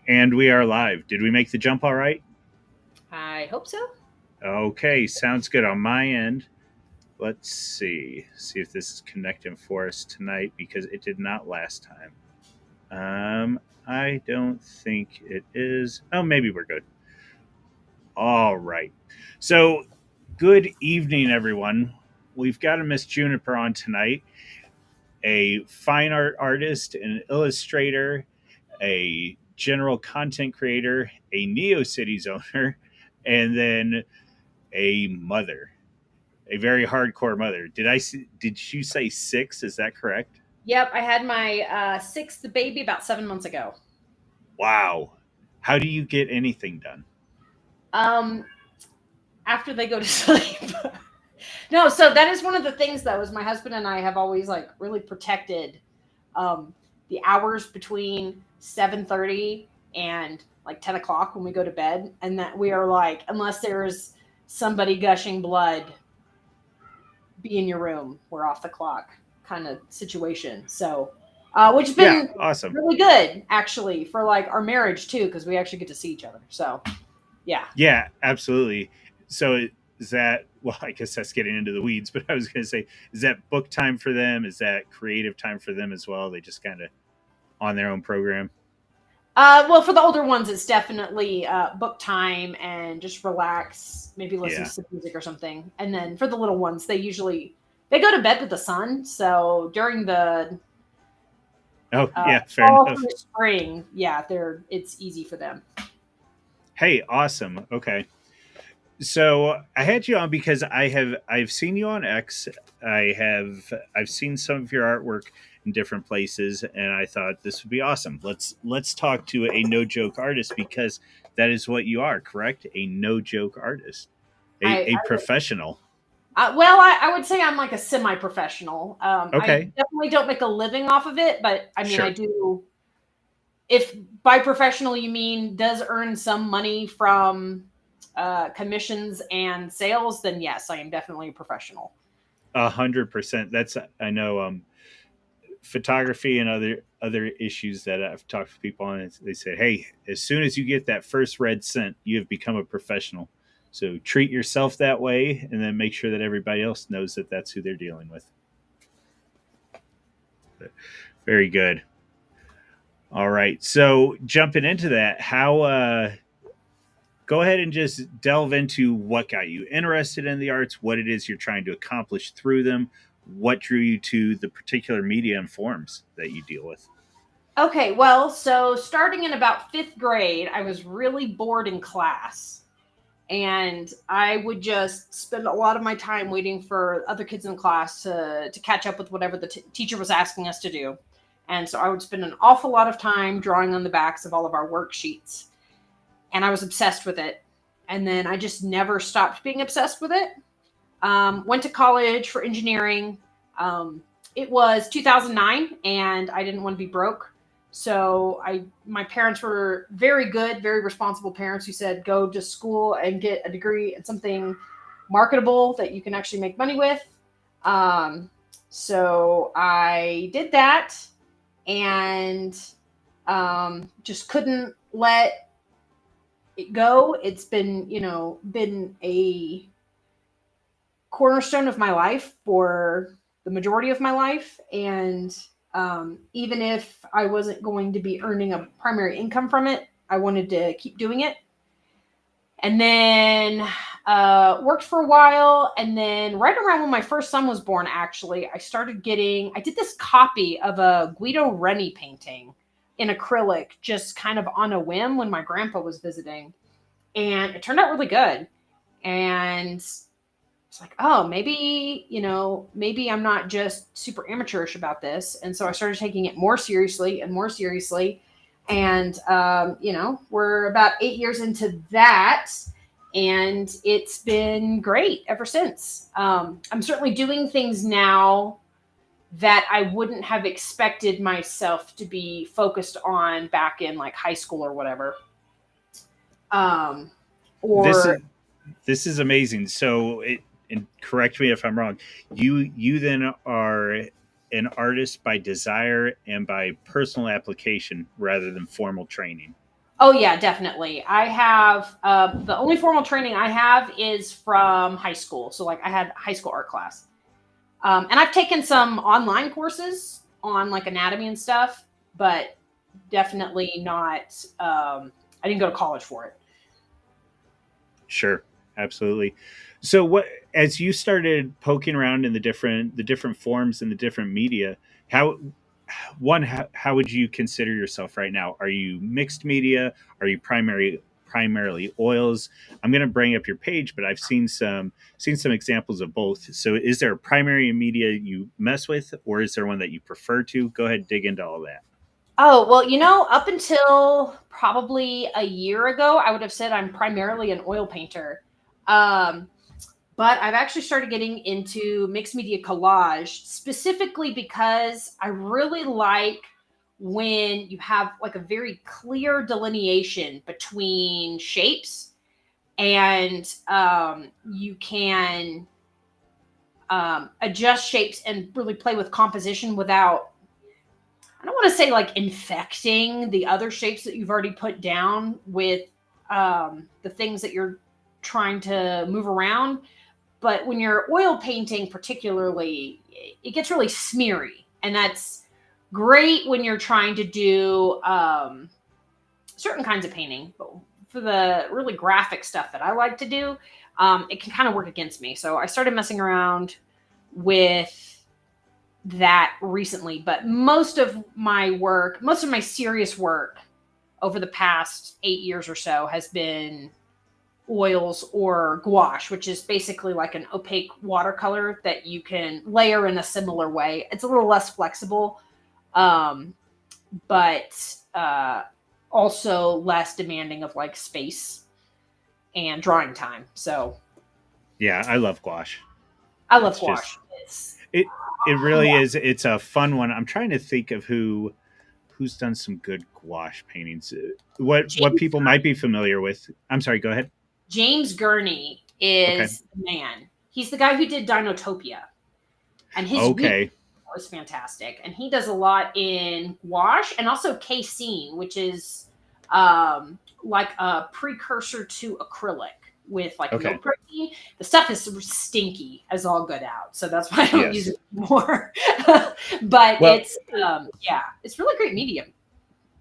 And we are live. Did we make the jump all right? I hope so. Okay, sounds good on my end. Let's see if this is connecting for us tonight because it did not last time. I don't think it is. Oh, maybe we're good. All right. So, good evening, everyone. We've got a Miss Juniper on tonight, a fine art artist, an illustrator, a general content creator, a NeoCities owner, and then a mother, a very hardcore mother. Did you say six? Is that correct? Yep, I had my sixth baby about 7 months ago. Wow. How do you get anything done? Um, After they go to sleep. No, so that is one of the things though, is my husband and I have always like really protected um, the hours between 7:30 and like 10 o'clock when we go to bed, and that we are like, unless there's somebody gushing blood, be in your room. We're off the clock kind of situation. So, which has Yeah, been awesome. really good actually for like our marriage too, because we actually get to see each other. So, yeah. Yeah, absolutely. So is that, well, I guess that's getting into the weeds, but I was going to say, is that book time for them? Is that creative time for them as well? They just kind of on their own program? Well, for the older ones, it's definitely book time and just relax, maybe listen to Yeah. some music or something. And then for the little ones, they go to bed with the sun. So during the Oh, yeah, fair fall through enough. spring, yeah, it's easy for them. Hey, awesome. Okay. So I had you on because I've seen you on X. I've seen some of your artwork in different places, and I thought this would be awesome. Let's talk to a no joke artist because that is what you are, correct? A no joke artist, I, a professional. well, I would say I'm like a semi-professional. I Okay, definitely don't make a living off of it, but I mean, I sure, do. If by professional you mean does earn some money from commissions and sales, then yes, I am definitely a professional. 100%. That's I know. Photography and other issues that I've talked to people on. They said, "Hey, as soon as you get that first red cent, you have become a professional. So treat yourself that way, and then make sure that everybody else knows that that's who they're dealing with." But very good. All right, so jumping into that, how go ahead and just delve into what got you interested in the arts, what it is you're trying to accomplish through them, what drew you to the particular media and forms that you deal with. Okay, well, so starting in about fifth grade, I was really bored in class. And I would just spend a lot of my time waiting for other kids in class to catch up with whatever the teacher was asking us to do. And so I would spend an awful lot of time drawing on the backs of all of our worksheets. And I was obsessed with it. And then I just never stopped being obsessed with it. Went to college for engineering. It was 2009, and I didn't want to be broke. So my parents were very good, very responsible parents who said, go to school and get a degree in something marketable that you can actually make money with. Um, so I did that and just couldn't let it go. It's been, been a cornerstone of my life for the majority of my life. And even if I wasn't going to be earning a primary income from it, I wanted to keep doing it. And then worked for a while. And then right around when my first son was born, actually, I did this copy of a Guido Reni painting in acrylic, just kind of on a whim when my grandpa was visiting. And it turned out really good. And it's like, oh, maybe I'm not just super amateurish about this. And so I started taking it more seriously and more seriously. And, we're about 8 years into that. And it's been great ever since. I'm certainly doing things now that I wouldn't have expected myself to be focused on back in like high school or whatever. Um, This or is this is amazing. So, and correct me if I'm wrong. You then are an artist by desire and by personal application rather than formal training. Oh yeah, definitely. I have the only formal training I have is from high school. So like I had high school art class, and I've taken some online courses on like anatomy and stuff, but definitely not. I didn't go to college for it. Sure, absolutely. So what as you started poking around in the different forms and the different media, how how would you consider yourself right now? Are you mixed media? Are you primarily oils? I'm going to bring up your page, but I've seen some examples of both. So is there a primary media you mess with, or is there one that you prefer to? Go ahead, dig into all that. Oh, well, up until probably a year ago, I would have said I'm primarily an oil painter. Um, but I've actually started getting into mixed media collage specifically because I really like when you have like a very clear delineation between shapes and you can adjust shapes and really play with composition without, I don't want to say like infecting the other shapes that you've already put down with the things that you're trying to move around. But when you're oil painting, particularly, it gets really smeary. And that's great when you're trying to do certain kinds of painting. But for the really graphic stuff that I like to do, it can kind of work against me. So I started messing around with that recently, but most of my serious work over the past 8 years or so has been oils or gouache, which is basically like an opaque watercolor that you can layer in a similar way. It's a little less flexible, um, but also less demanding of like space and drawing time. So Yeah, I love gouache. I love It's just gouache. It's it it really is. It's a fun one. I'm trying to think of who's done some good gouache paintings. What James people might be familiar with. I'm sorry. Go ahead. James Gurney Okay. is the man. He's the guy who did Dinotopia, and his week Okay. was fantastic. And he does a lot in gouache and also casein, which is like a precursor to acrylic with like Okay. milk protein. The stuff is stinky as all good out, so that's why I don't use Yes. it anymore. But Well, it's yeah, it's really great medium.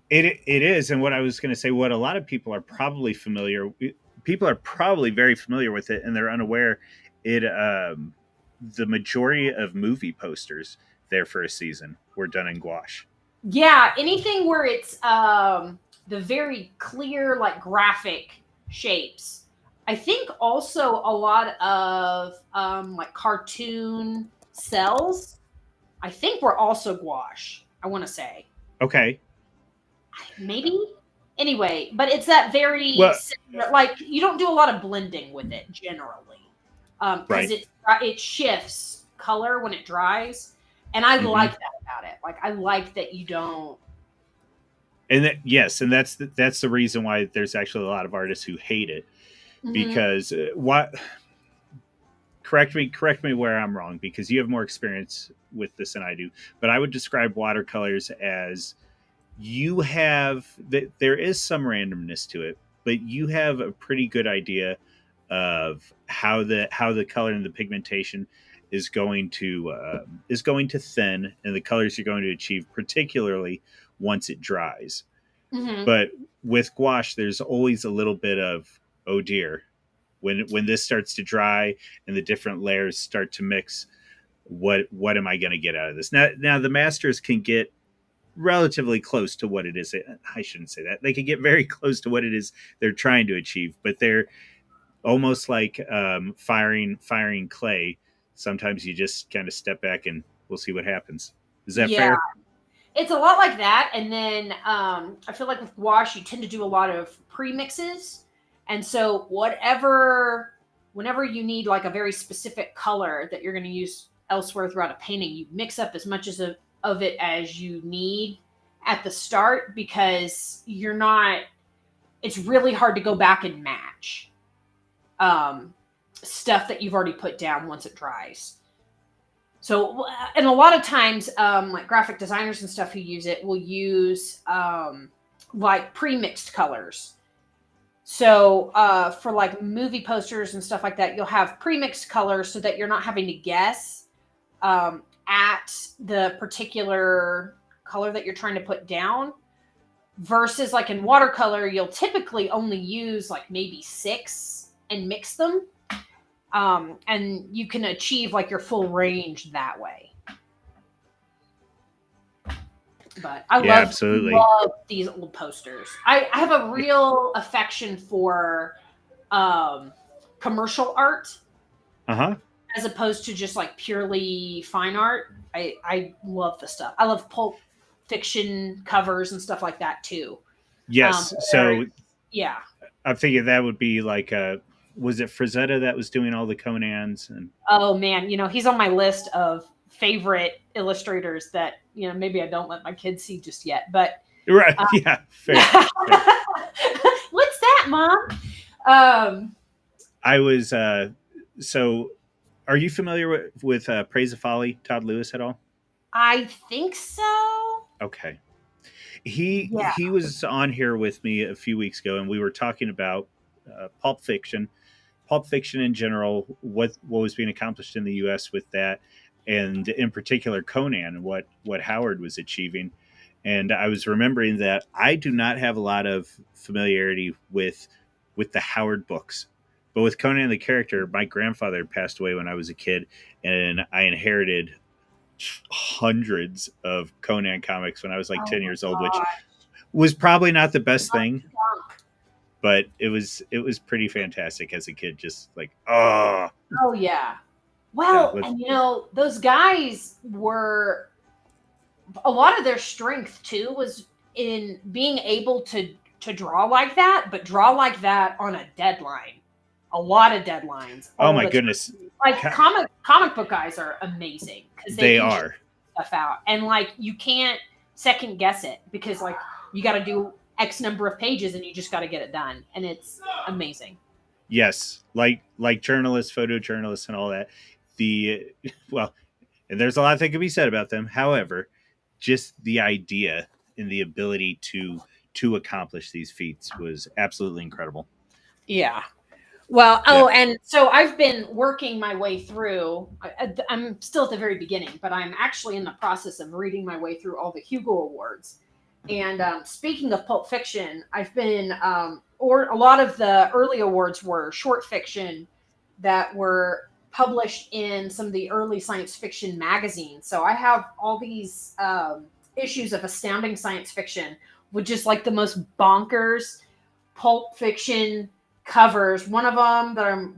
it is, and what I was going to say, what a lot of people are probably very familiar with it, and they're unaware. It the majority of movie posters there for a season were done in gouache. Yeah, anything where it's the very clear, like graphic shapes. I think also a lot of like cartoon cells. I think were also gouache. I want to say Okay. maybe. Anyway, but it's that very Well, similar, like you don't do a lot of blending with it generally, because right. it shifts color when it dries, and I Hmm. like that about it. Like I like that you don't. And yes, and that's the reason why there's actually a lot of artists who hate it Mhm. because what correct me where I'm wrong because you have more experience with this than I do. But I would describe watercolors as you have that there is some randomness to it, but you have a pretty good idea of how the color and the pigmentation is going to thin and the colors you're going to achieve, particularly once it dries. Mhm. But with gouache, there's always a little bit of oh dear when this starts to dry and the different layers start to mix. What am I going to get out of this? Now the masters can get relatively close to what it is. I shouldn't say that. They can get very close to what it is they're trying to achieve, but they're almost like firing clay. Sometimes you just kind of step back and we'll see what happens. Is that Yeah, fair? it's a lot like that. And then I feel like with gouache, you tend to do a lot of premixes, and so whenever you need like a very specific color that you're going to use elsewhere throughout a painting, you mix up as much of it as you need at the start because you're not. It's really hard to go back and match um, stuff that you've already put down once it dries. So, and a lot of times, like graphic designers and stuff who use it will use like pre-mixed colors. So for like movie posters and stuff like that, you'll have pre-mixed colors so that you're not having to guess at the particular color that you're trying to put down. Versus like in watercolor, you'll typically only use like maybe 6 and mix them. And you can achieve like your full range that way. But I Yeah, love absolutely. love these old posters. I have a real affection for commercial art Uh-huh. as opposed to just like purely fine art. I love the stuff. I love pulp fiction covers and stuff like that too. Yes. Where So yeah. I'm thinking that would be like was it Frazetta that was doing all the Conans and Oh man, he's on my list of favorite illustrators that maybe I don't let my kids see just yet. But right, yeah, fair, fair. what's that, Mom? Um, I was so are you familiar with Praise of Folly, Todd Lewis at all? I think so. Okay. He Yeah. he was on here with me a few weeks ago and we were talking about pulp fiction in general, what was being accomplished in the US with that, and in particular Conan, what Howard was achieving. And I was remembering that I do not have a lot of familiarity with the Howard books. But with Conan the character, my grandfather passed away when I was a kid, and I inherited hundreds of Conan comics when I was like Oh 10 my years old, which god. was probably not the best thing, but it was pretty fantastic as a kid. Just like, oh Oh yeah. yeah, Well, and those guys were a lot of their strength too was in being able to draw like that, but draw like that on a deadline. A lot of deadlines oh all my the time. goodness, Like comic book guys are amazing because they they can are. stuff out and like you can't second guess it because like you got to do X number of pages and you just got to get it done and it's amazing. Yes, like journalists, photojournalists, and all that. The well, and there's a lot that can be said about them. However, just the idea and the ability to accomplish these feats was absolutely incredible. Yeah. Well, Yeah. oh, and so I've been working my way through. I'm still at the very beginning, but I'm actually in the process of reading my way through all the Hugo Awards. And speaking of Pulp Fiction, I've been, or a lot of the early awards were short fiction that were published in some of the early science fiction magazines. So I have all these issues of Astounding Science Fiction with just like the most bonkers Pulp Fiction covers. One of them that I'm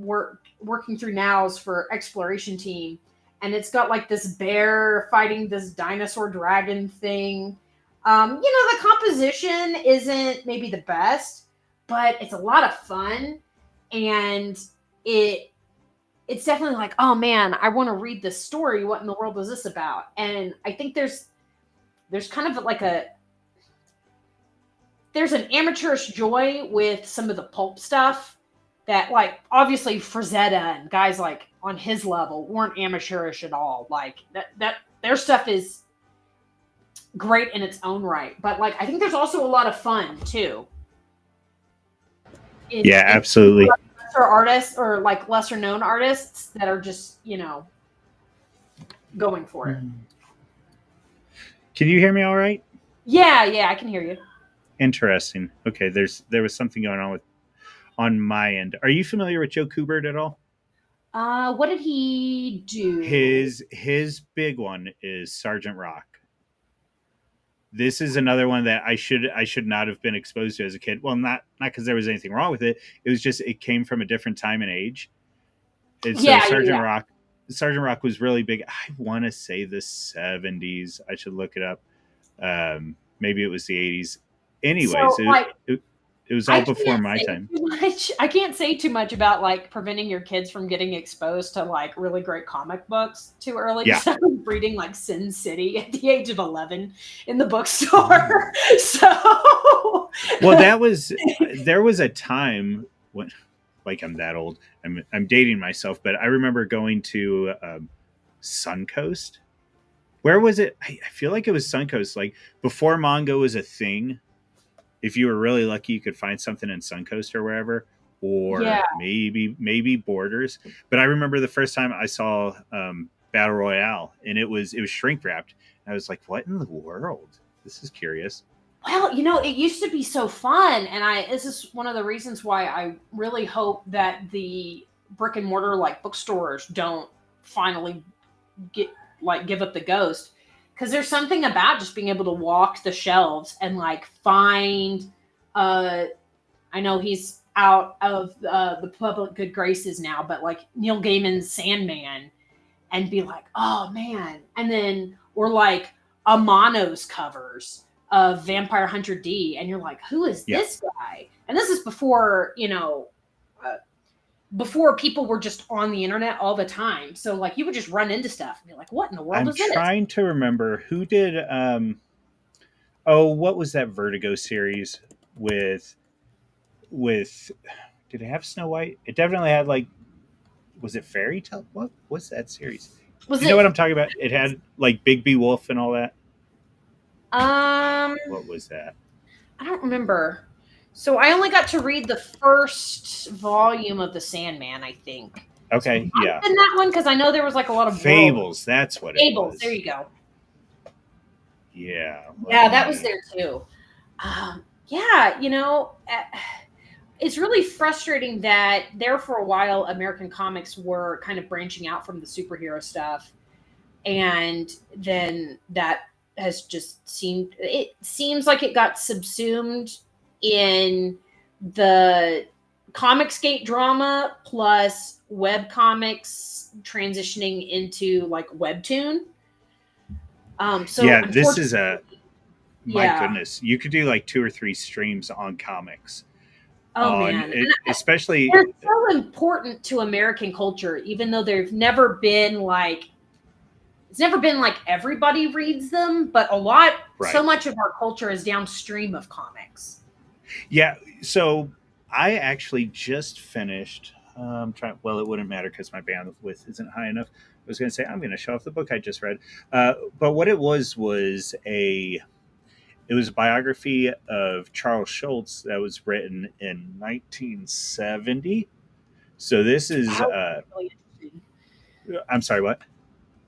working through now is for Exploration Team, and it's got like this bear fighting this dinosaur dragon thing. The composition isn't maybe the best, but it's a lot of fun, and it's definitely like, oh man, I want to read this story. What in the world was this about? And I think there's kind of like there's an amateurish joy with some of the pulp stuff that like obviously Frazetta and guys like on his level weren't amateurish at all. Like that their stuff is great in its own right. But like I think there's also a lot of fun too. Yeah, In absolutely. lesser artists or like lesser known artists that are just, going for it. Can you hear me all right? Yeah, I can hear you. Interesting. Okay, there was something going on with on my end. Are you familiar with Joe Kubert at all? What did he do? His big one is Sergeant Rock. This is another one that I should not have been exposed to as a kid. Well, not because there was anything wrong with it. It was just it came from a different time and age. And so Yeah. Sergeant Rock was really big. I want to say the 70s. I should look it up. Maybe it was the 80s. Anyways, So like it was I all before can't my say time. too much. I can't say too much about like preventing your kids from getting exposed to like really great comic books too early Yeah. because I was reading like Sin City at the age of 11 in the bookstore. So Well, there was a time when, like, I'm that old. I'm dating myself, but I remember going to Suncoast. Where was it? I feel like it was Suncoast. Like before manga was a thing. If you were really lucky, you could find something in Suncoast or wherever, Yeah. or maybe Borders. But I remember the first time I saw Battle Royale, and it was shrink wrapped. I was like, "What in the world? This is curious." Well, it used to be so fun, and this is one of the reasons why I really hope that the brick and mortar like bookstores don't finally get give up the ghost, because there's something about just being able to walk the shelves and like find uh I know he's out of the public good graces now, but like Neil Gaiman's Sandman, and be like, oh man, and then or like Amano's covers of Vampire Hunter D, and you're like, who is Yeah, this guy? And this is before uh, before people were just on the internet all the time, so like you would just run into stuff and be like, what in the world I'm is this? trying to remember who did. Oh, what was that Vertigo series with with? Did it have Snow White? It definitely had like. Was it Fairy Tale? What was that series? Was You know what it I'm talking about? It had like Big B Wolf and all that. um What was that? I don't remember. So I only got to read the first volume of the Sandman, I think. So it Okay, might have yeah. been that one, because I know there was like a lot of world Fables, that's what it fables. There was. you go. Yeah, let Yeah, that was me. there too. Yeah, it's really frustrating that there for a while American comics were kind of branching out from the superhero stuff, and then that has just it seems like it got subsumed in the Comicsgate drama plus web comics transitioning into like webtoon. So Yeah, this is a. unfortunately, My yeah. goodness, you could do like 2 or 3 streams on comics. Oh On man, it, especially. they're so important to American culture, even though they've never been like it's never been like everybody reads them, but so Right. much of our culture is downstream of comics. Yeah, so I actually just finished. Well, it wouldn't matter because my bandwidth isn't high enough. I was going to say I'm going to show off the book I just read, but what it was a it was a biography of Charles Schultz that was written in 1970. So this is. That would be really interesting. I'm sorry. What?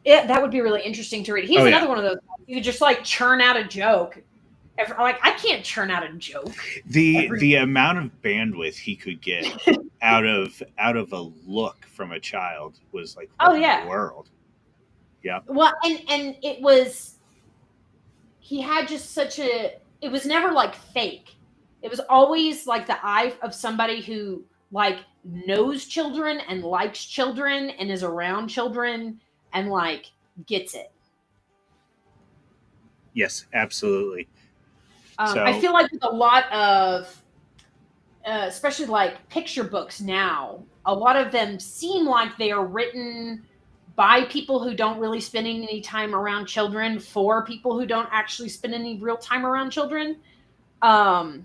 Yeah, that would be really interesting to read. He's Oh yeah. another one of those you could just like churn out a joke. Like I can't churn out a joke every. The amount of bandwidth he could get out of a look from a child was like, Oh what in the yeah. world? Yeah. Well, and it was he had just such a it was never like fake. It was always like the eye of somebody who like knows children and likes children and is around children and like gets it. Yes, absolutely. I So feel like with a lot of especially like picture books now, a lot of them seem like they are written by people who don't really spend any time around children for people who don't actually spend any real time around children. Um,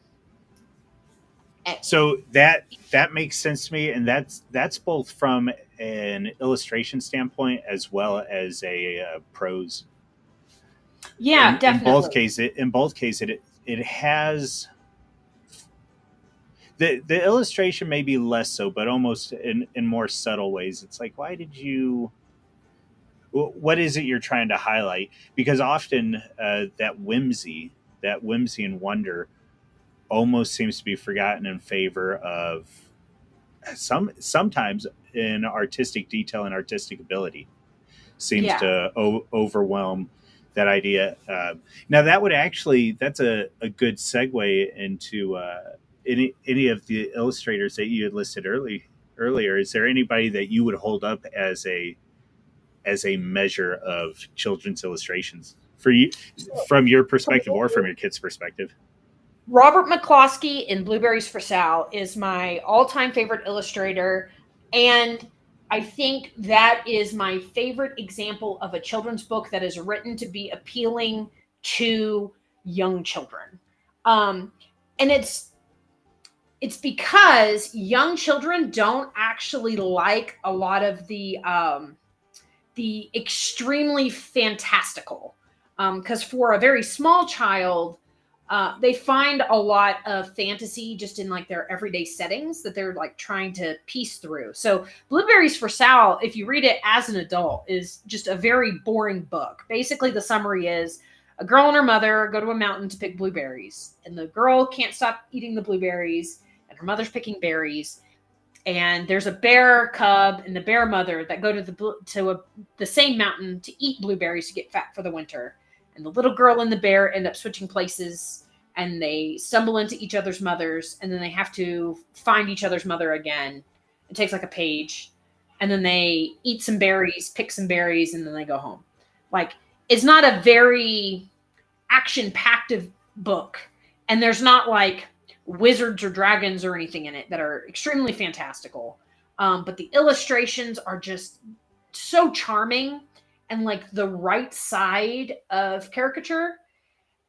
eh, so that makes sense to me, and that's both from an illustration standpoint as well as a prose. yeah, definitely. In both cases, it has the illustration may be less so, but almost in more subtle ways. It's like, why did you? What is it you're trying to highlight? Because often that whimsy and wonder almost seems to be forgotten in favor of sometimes in artistic detail and artistic ability seems Yeah, to overwhelm that idea. Now that's a good segue into any of the illustrators that you had listed earlier. Is there anybody that you would hold up as a measure of children's illustrations for you, from your for perspective or me, from your kid's perspective? Robert McCloskey in Blueberries for Sal is my all-time favorite illustrator, and I think that is my favorite example of a children's book that is written to be appealing to young children. Um, and it's because young children don't actually like a lot of the extremely fantastical. Because for a very small child, They find a lot of fantasy just in like their everyday settings that they're like trying to piece through. So Blueberries for Sal, if you read it as an adult, is just a very boring book. Basically, the summary is a girl and her mother go to a mountain to pick blueberries, and the girl can't stop eating the blueberries, and her mother's picking berries. And there's a bear cub and the bear mother that go to the same mountain to eat blueberries to get fat for the winter. And the little girl and the bear end up switching places, and they stumble into each other's mothers, and then they have to find each other's mother again. It takes like a page, and then they eat some berries, pick some berries, and then they go home. Like, it's not a very action packed book, and there's not like wizards or dragons or anything in it that are extremely fantastical. But the illustrations are just so charming and like the right side of caricature.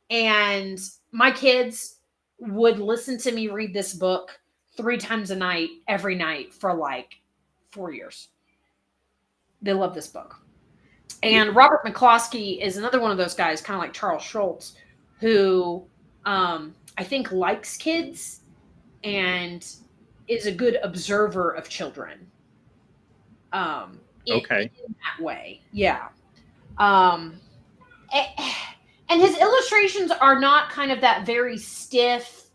And my kids would listen to me read this book 3 times a night, every night for like 4 years. They love this book. And Robert McCloskey is another one of those guys, kind of like Charles Schultz, who I think likes kids and is a good observer of children. Okay. In that way, yeah. Um, and his illustrations are not kind of that very stiff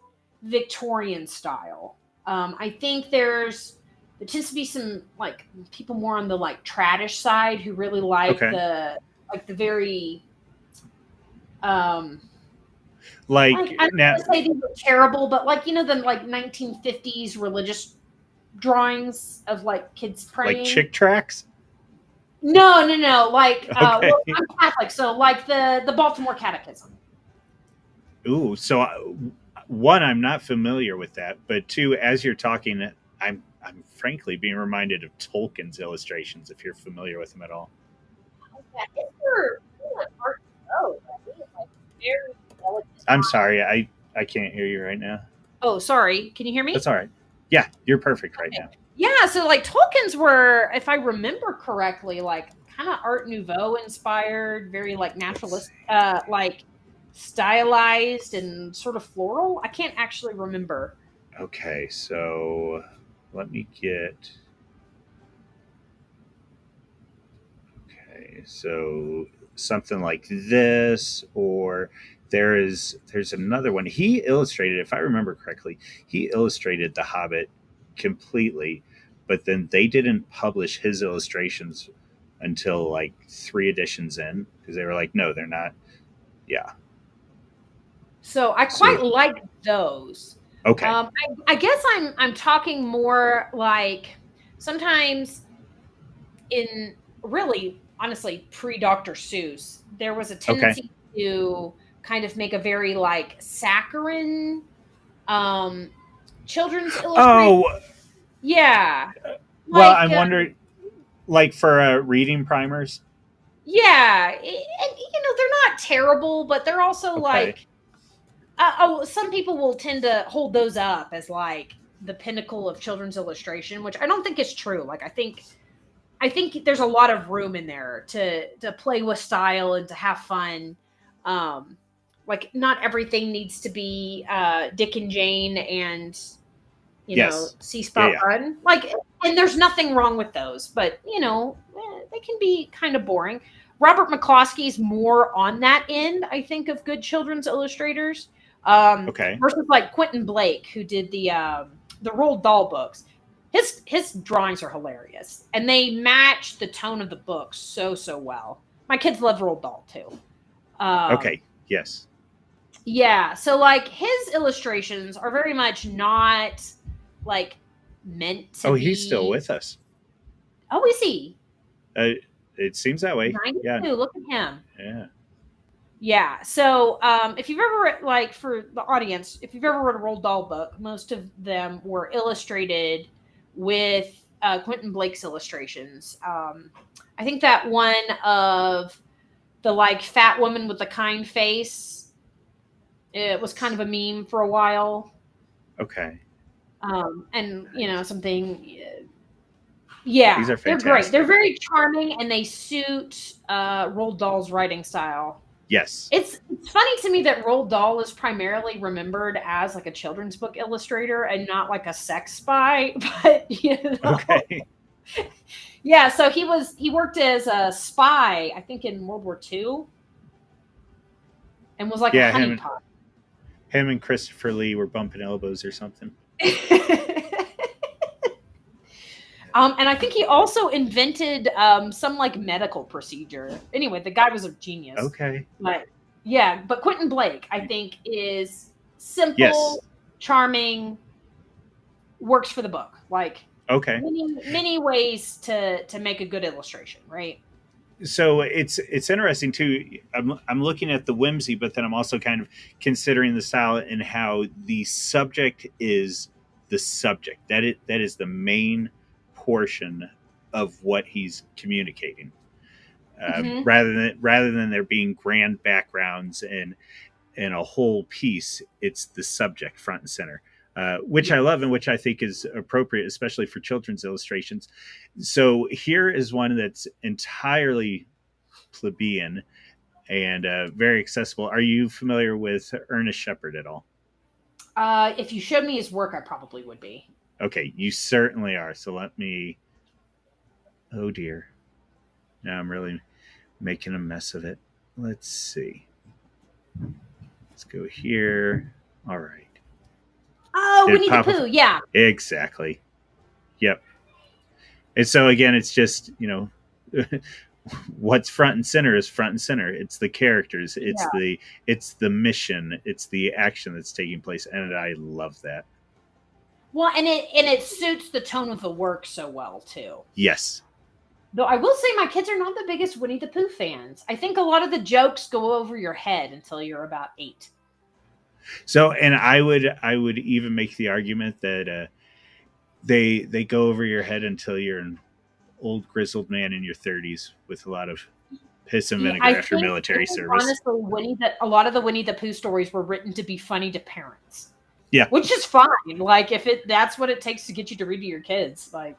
Victorian style. I think there tends to be some like people more on the like tradish side who really like Okay. the very Like I don't now, want to say these are terrible, but like the like 1950s religious drawings of like kids like praying. chick tracks. No. Like, Okay. well, I'm Catholic, so like the Baltimore Catechism. Ooh, so one, I'm not familiar with that, but two, as you're talking, I'm frankly being reminded of Tolkien's illustrations. If you're familiar with them at all. Yeah, it's for art to I think it's like very delicate. I'm sorry, I can't hear you right now. Oh, sorry. Can you hear me? That's all right. Yeah, you're perfect right now. Yeah, so like Tolkien's were, if I remember correctly, like kind of Art Nouveau inspired, very like naturalist, like stylized and sort of floral. I can't actually remember. Okay, so let me get. Okay, so something like this, or there's another one. He illustrated, if I remember correctly, he illustrated The Hobbit completely, but then they didn't publish his illustrations until like 3 editions in because they were like, no, they're not. Yeah. So I So quite like those. okay, I guess I'm talking more like sometimes in really honestly pre Dr. Seuss, there was a okay. tendency to kind of make a very like saccharine um children's illustration. Oh Yeah. well, Like I'm wondering, like for reading primers. yeah, and they're not terrible, but they're also Okay. like some people will tend to hold those up as like the pinnacle of children's illustration, which I don't think is true. Like I think there's a lot of room in there to play with style and to have fun. Like not everything needs to be Dick and Jane and Yes. See Yeah. Spot Yeah. Run. Like, and there's nothing wrong with those, but they can be kind of boring. Robert McCloskey's more on that end, I think, of good children's illustrators. Okay. Versus like Quentin Blake, who did the Roald Dahl books. His drawings are hilarious, and they match the tone of the book so well. My kids love Roald Dahl too. Okay. Yes. Yeah, so like his illustrations are very much not like meant to Oh, be. he's still with us. Oh, is he? Uh, it seems that way. 92. Yeah. Look at him. Yeah. Yeah. So if you've ever read, like for the audience, if you've ever read a Roald Dahl book, most of them were illustrated with Quentin Blake's illustrations. I think that one of the like fat woman with the kind face, it was kind of a meme for a while. Okay. And Nice. something. These Yeah, are they're great. fantastic. They're very charming, and they suit Roald Dahl's writing style. Yes. It's funny to me that Roald Dahl is primarily remembered as like a children's book illustrator and not like a sex spy, but Okay. yeah. So he worked as a spy, I think, in World War II, and was like a Yeah, honeypot. him and Christopher Lee were bumping elbows or something. And I think he also invented some like medical procedure. Anyway, the guy was a genius. Okay. But yeah, but Quentin Blake, I think, is Yes. simple, charming, works for the book. Like Okay. many ways to make a good illustration, right? So it's interesting too. I'm looking at the whimsy, but then I'm also kind of considering the style and how the subject is the subject. That is the main portion of what he's communicating. Hmm. Rather than there being grand backgrounds and a whole piece, it's the subject front and center, which I love and which I think is appropriate, especially for children's illustrations. So here is one that's entirely plebeian and very accessible. Are you familiar with Ernest Shepard at all? If you showed me his work, I probably would be. Okay, you certainly are. So let me. Oh dear. Now I'm really making a mess of it. Let's see. Let's go here. All right. Oh, Did it Winnie the pop up? Pooh. Yeah, Exactly. Yep. And so again, it's just what's front and center is front and center. It's the characters. yeah. It's the mission. It's the action that's taking place, and I love that. Well, and it suits the tone of the work so well too. Yes. Though I will say my kids are not the biggest Winnie the Pooh fans. I think a lot of the jokes go over your head until you're about 8. So, and I would even make the argument that they go over your head until you're an old grizzled man in your 30s with a lot of piss and Yeah, vinegar I after think military service. honestly, a lot of the Winnie the Pooh stories were written to be funny to parents, Yeah. which is fine. Like if that's what it takes to get you to read to your kids, like,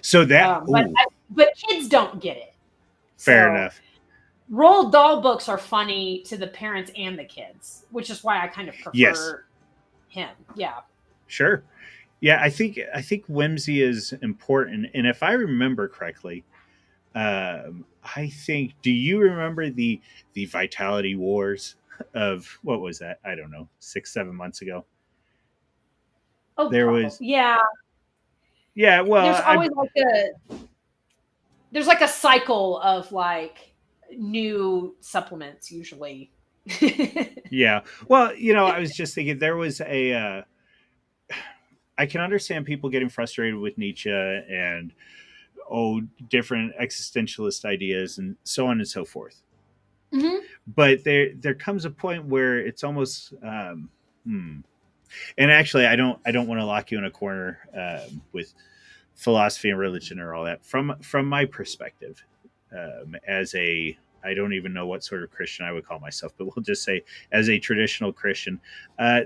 So that but ooh, but kids don't get it. fair So enough. Roald Dahl books are funny to the parents and the kids, which is why I kind of Yes. prefer him. Yeah. Sure. Yeah, I think whimsy is important, and if I remember correctly, I think. Do you remember the Vitality Wars of what was that? I don't know, 6 7 months ago. Oh, There was yeah. yeah. Well, There's always like a cycle of like new supplements usually. yeah. Well, I was just thinking there was a. I can understand people getting frustrated with Nietzsche and different existentialist ideas and so on and so forth. Hmm. But there comes a point where it's almost hmm. And actually, I don't want to lock you in a corner with philosophy and religion or all that. From my perspective, as a I don't even know what sort of Christian I would call myself, but we'll just say as a traditional Christian,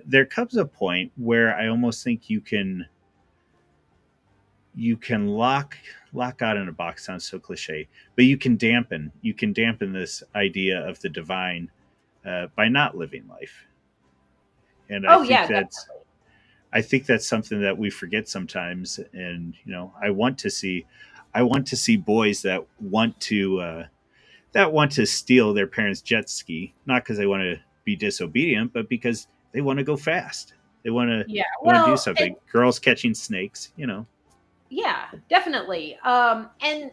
there comes a point where I almost think you can lock God in a box. Sounds so cliche, but you can dampen this idea of the divine by not living life. And Oh yeah, definitely. I think that's something that we forget sometimes. And I want to see boys that want to steal their parents' jet ski, not because they want to be disobedient, but because they want to go fast. They want to Yeah. they want to do Well, and something. Girls catching snakes. yeah, definitely. And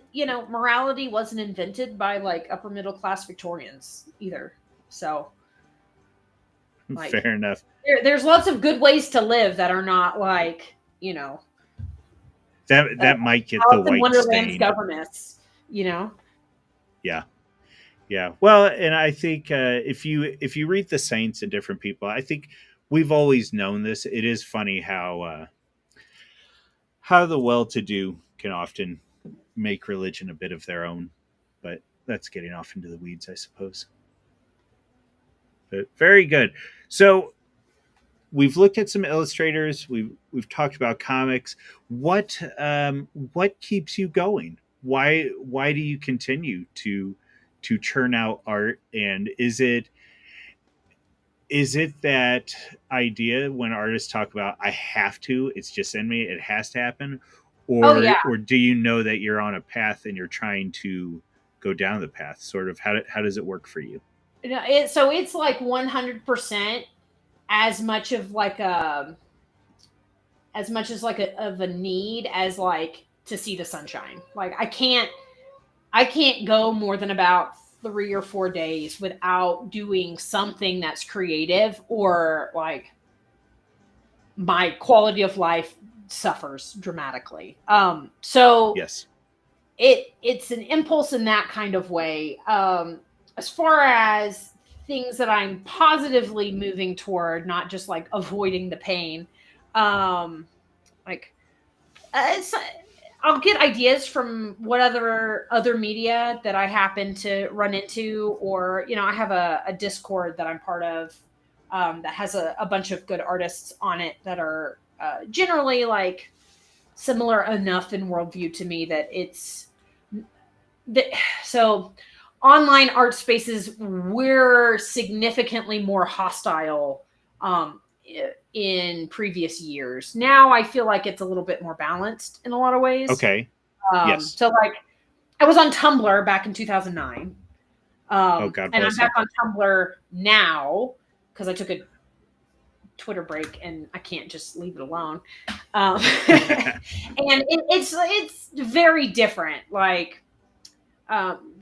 morality wasn't invented by like upper middle class Victorians either. So like Fair enough. there's lots of good ways to live that are not like, uh, That might get the Alice in white Wonderland's stain. governess. Yeah. Yeah. Well, and I think if you read the saints and different people, I think we've always known this. It is funny how the well-to-do can often make religion a bit of their own, but that's getting off into the weeds, I suppose. But very good. So we've looked at some illustrators. We've talked about comics. What keeps you going? Why do you continue to churn out art? And is it that idea when artists talk about I have to, it's just in me, it has to happen, Oh or yeah. or do you know that you're on a path and you're trying to go down the path? Sort of how does it work for you? So it's like 100% as much of like a as much as like of a need as like to see the sunshine. Like I can't go more than about 3 or 4 days without doing something that's creative, or like my quality of life suffers dramatically. So Yes. it's an impulse in that kind of way. As far as things that I'm positively moving toward, not just like avoiding the pain. Like it's, I'll get ideas from what other media that I happen to run into, or I have a Discord that I'm part of, that has a bunch of good artists on it that are generally like similar enough in worldview to me that it's the, so online art spaces, we're significantly more hostile in previous years. Now I feel like it's a little bit more balanced in a lot of ways. Okay. Yes. So like I was on Tumblr back in 2009, Oh, God and I'm bless back you. on Tumblr now because I took a Twitter break and I can't just leave it alone. And it's very different. Like um,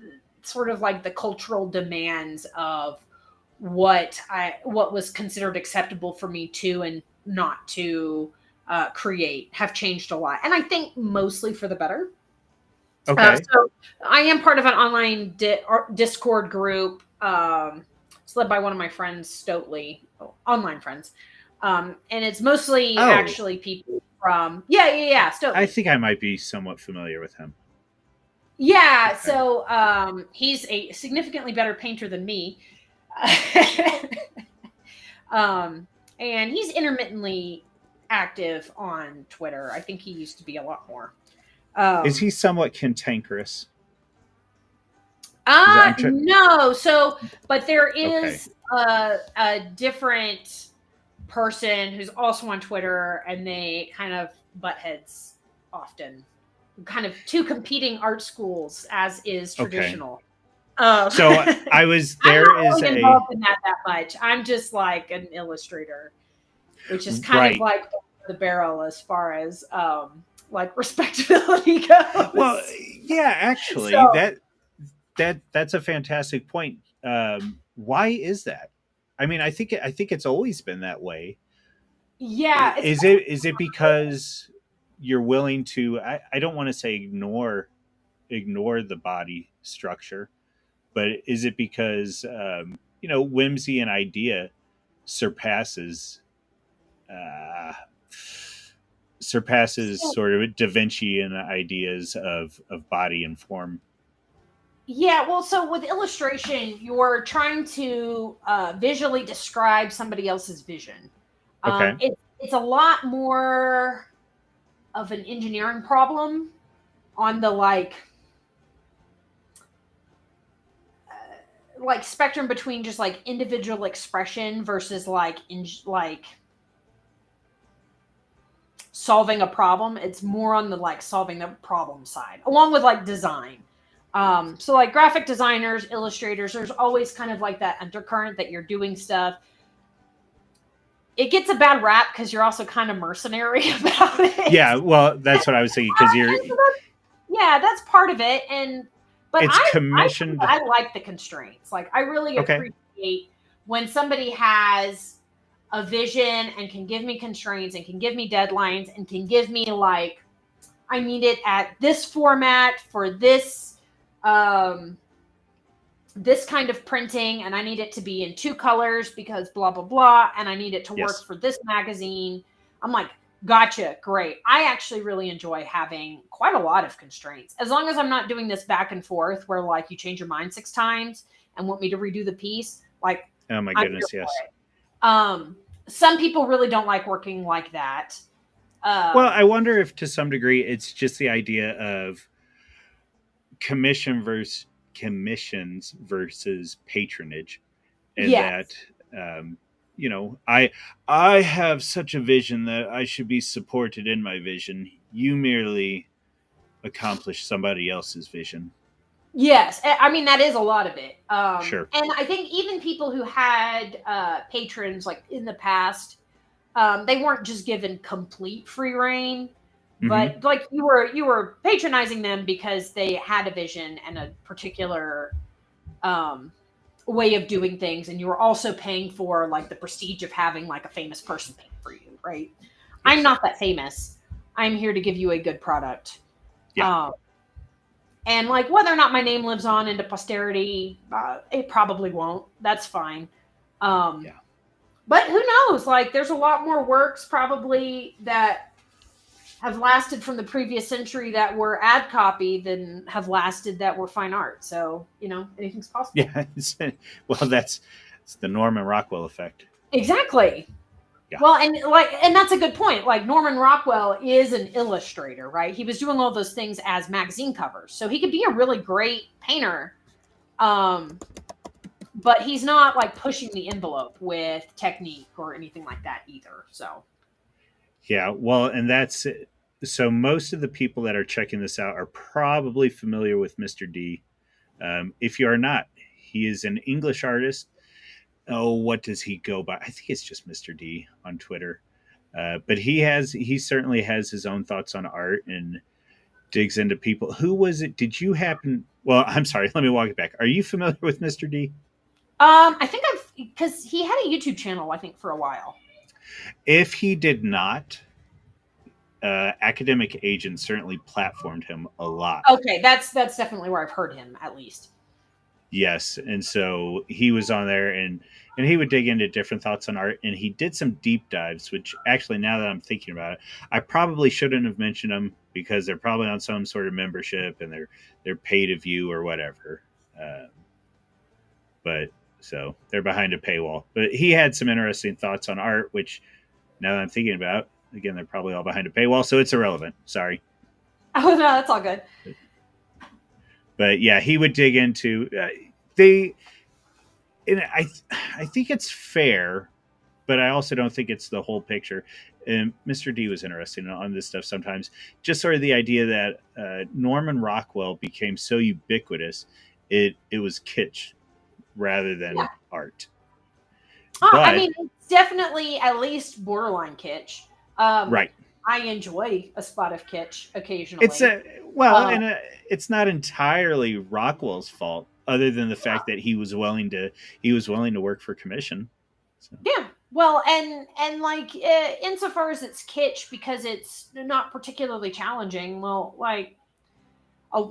sort of like the cultural demands of what was considered acceptable for me to and not to create have changed a lot, and I think mostly for the better. Okay. So I am part of an online Discord group. It's led by one of my friends, Stotley, online friends, and it's mostly Oh, actually people from yeah, I Stotley. think I might be somewhat familiar with him. Yeah, Okay. so he's a significantly better painter than me. um, and he's intermittently active on Twitter. I think he used to be a lot more. Is Um, he somewhat cantankerous? Is that I'm trying? no, so but there Okay. is a different person who's also on Twitter, and they kind of butt heads often. Kind of two competing art schools, as is Okay. traditional. So I was I'm there not is really a involved in that much. I'm just like an illustrator, which is kind of right. like the barrel as far as like respectability Well, goes. yeah, actually, So that's a fantastic point. Why is that? I mean, I think it's always been that way. yeah, it's Is it because you're willing to? I don't want to say ignore the body structure, but is it because whimsy and idea surpasses uh, surpasses so, sort of Da Vincian ideas of body and form? yeah. Well, so with illustration, you're trying to visually describe somebody else's vision. Okay. It's a lot more of an engineering problem on the like spectrum between just like individual expression versus like solving a problem. It's more on the like solving the problem side, along with like design. So like graphic designers, illustrators, there's always kind of like that undercurrent that you're doing stuff. It gets a bad rap because you're also kind of mercenary about it. Yeah, well, that's what I was thinking because you're And so yeah, that's part of it. And but it's I commissioned. I like the constraints. Like I really Okay. appreciate when somebody has a vision and can give me constraints and can give me deadlines and can give me like I need it at this format for um this kind of printing, and I need it to be in two colors because blah blah blah, and I need it to work Yes. for this magazine. I'm like, gotcha, great. I actually really enjoy having quite a lot of constraints. As long as I'm not doing this back and forth where like you change your mind 6 times and want me to redo the piece, like Oh my I'm here goodness, for yes. it. Some people really don't like working like that. Well, Um I wonder if to some degree it's just the idea of commission versus commissions versus patronage, and Yes. that you know, I have such a vision that I should be supported in my vision. You merely accomplish somebody else's vision. Yes, I mean that is a lot of it. Sure. And I think even people who had patrons like in the past, they weren't just given complete free reign, Hmm. but like you were patronizing them because they had a vision and a particular um, way of doing things, and you were also paying for like the prestige of having like a famous person paint for you, right? I'm Yes. not that famous. I'm here to give you a good product. Yeah. Um, and like whether or not my name lives on into posterity, it probably won't. That's fine. Um, Yeah. but who knows? Like, there's a lot more works probably that have lasted from the previous century that were ad copy than have lasted that were fine art. So, anything's possible. Yeah. Well, that's it's the Norman Rockwell effect. Exactly. Yeah. Well, and that's a good point. Like Norman Rockwell is an illustrator, right? He was doing all those things as magazine covers. So he could be a really great painter. Um, but he's not like pushing the envelope with technique or anything like that either. So Yeah. Well, and that's so most of the people that are checking this out are probably familiar with Mr. D. If you are not, he is an English artist. Oh, what does he go by? I think it's just Mr. D on Twitter. But he certainly has his own thoughts on art and digs into people. Who was it? Did you happen? Well, I'm sorry. Let me walk it back. Are you familiar with Mr. D? I think because he had a YouTube channel, I think, for a while. If he did not, Academic Agent certainly platformed him a lot. Okay, that's definitely where I've heard him at least. Yes, and so he was on there, and he would dig into different thoughts on art, and he did some deep dives. Which actually, now that I'm thinking about it, I probably shouldn't have mentioned them because they're probably on some sort of membership and they're pay to view or whatever. Uh, but so they're behind a paywall. But he had some interesting thoughts on art, which now that I'm thinking about, again, they're probably all behind a paywall, so it's irrelevant. Sorry. Oh no, that's all good. But yeah, he would dig into they. And I think it's fair, but I also don't think it's the whole picture. And Mr. D was interesting on this stuff sometimes. Just sort of the idea that Norman Rockwell became so ubiquitous, it was kitsch rather Yeah. than art. I But mean, it's definitely at least borderline kitsch. Um, right, I enjoy a spot of kitsch it's occasionally. a well, Uh, and it's not entirely Rockwell's fault, other than the fact that he was willing to work for commission. So yeah. Well, and like insofar as it's kitsch because it's not particularly challenging. Well, like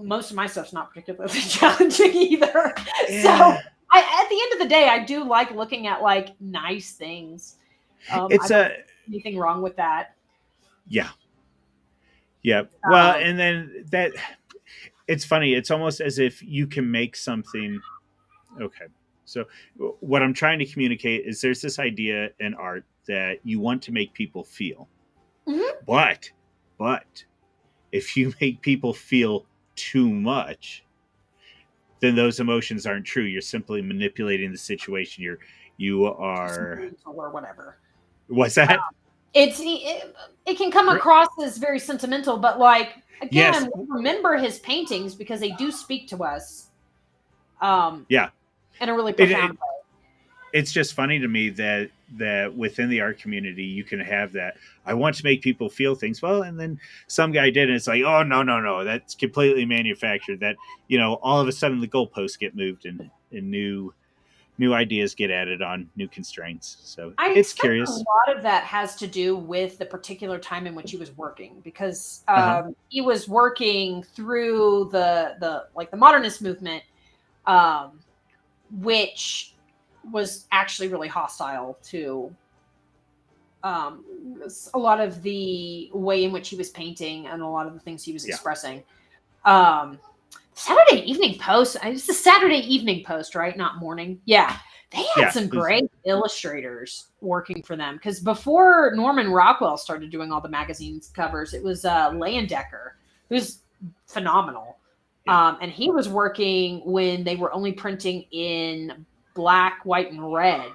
most of my stuff's not particularly challenging either. So yeah, at the end of the day, I do like looking at like nice things. I it's don't a see anything wrong with that. yeah, yeah. Well, Um, and then that it's funny. It's almost as if you can make something. Okay. So, what I'm trying to communicate is there's this idea in art that you want to make people feel. mhm. But, but, if you make people feel too much, then those emotions aren't true. You're simply manipulating the situation. You are. Sentimental or whatever. What's that? It can come across as very sentimental, but like Yes. again, we remember his paintings because they do speak to us um, Yeah. in a really It, profound way. it's just funny to me that within the art community you can have that I want to make people feel things well, and then some guy did and it's like, oh no, that's completely manufactured. That all of a sudden the goalposts get moved and new ideas get added on, new constraints. So I it's expect a curious. lot of that has to do with the particular time in which he was working, because Uh-huh. he was working through the like the modernist movement, um, which was actually really hostile to um, a lot of the way in which he was painting and a lot of the things he was Yeah. expressing. Um, Saturday Evening Post. It's the Saturday Evening Post, right? Not morning. Yeah, they had Yeah. some great illustrators working for them, because before Norman Rockwell started doing all the magazine's covers, it was Leyendecker, who's phenomenal. Yeah. And he was working when they were only printing in black, white, and red,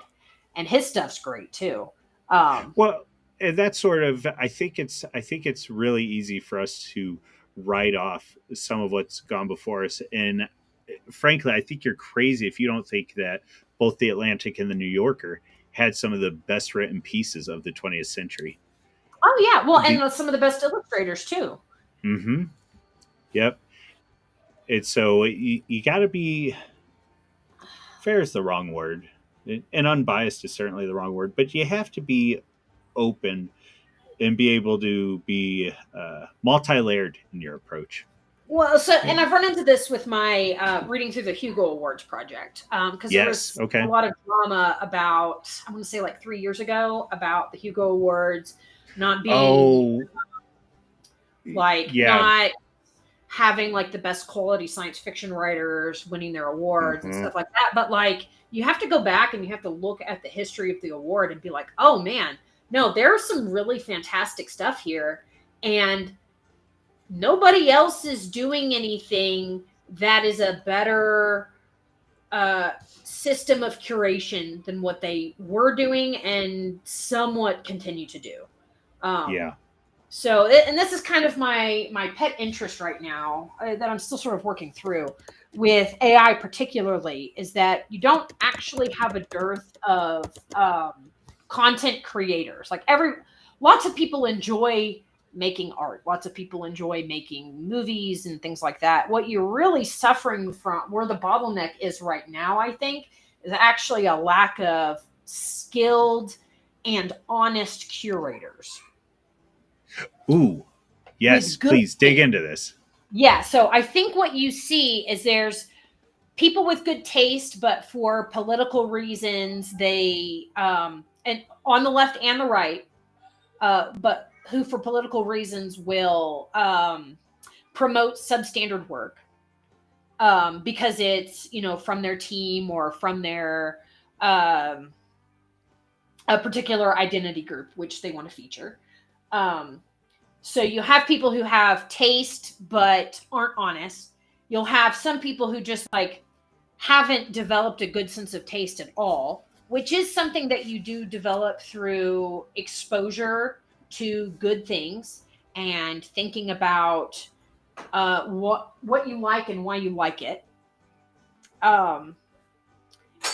and his stuff's great too. Um, Well, and that's sort of I think it's really easy for us to write off some of what's gone before us. And frankly, I think you're crazy if you don't think that both the Atlantic and the New Yorker had some of the best written pieces of the 20th century. oh yeah, well, The and some of the best illustrators too. mm-hmm. Yep. It's so you got to be fair is the wrong word, and unbiased is certainly the wrong word, but you have to be open and be able to be multi-layered in your approach. Well, so Yeah. and I've run into this with my reading through the Hugo Awards project because there Yes. was a Okay. lot of drama about I want to say like 3 years ago about the Hugo Awards not being Oh, like yeah. not having like the best quality science fiction writers winning their awards and Hmm. stuff like that. But like you have to go back and you have to look at the history of the award and be like, oh man, no, there's some really fantastic stuff here. And nobody else is doing anything that is a better uh, system of curation than what they were doing and somewhat continue to do. Um, Yeah. so, and this is kind of my pet interest right now that I'm still sort of working through with AI, particularly, is that you don't actually have a dearth of content creators. Like lots of people enjoy making art. Lots of people enjoy making movies and things like that. What you're really suffering from, where the bottleneck is right now, I think, is actually a lack of skilled and honest curators Ooh. Yes. with good Please dig taste. into this. Yeah, so I think what you see is there's people with good taste, but for political reasons, they and on the left and the right, but who for political reasons will promote substandard work because it's from their team or from their um, a particular identity group which they want to feature. Um, So you have people who have taste but aren't honest. You'll have some people who just like haven't developed a good sense of taste at all, which is something that you do develop through exposure to good things and thinking about what you like and why you like it. Um,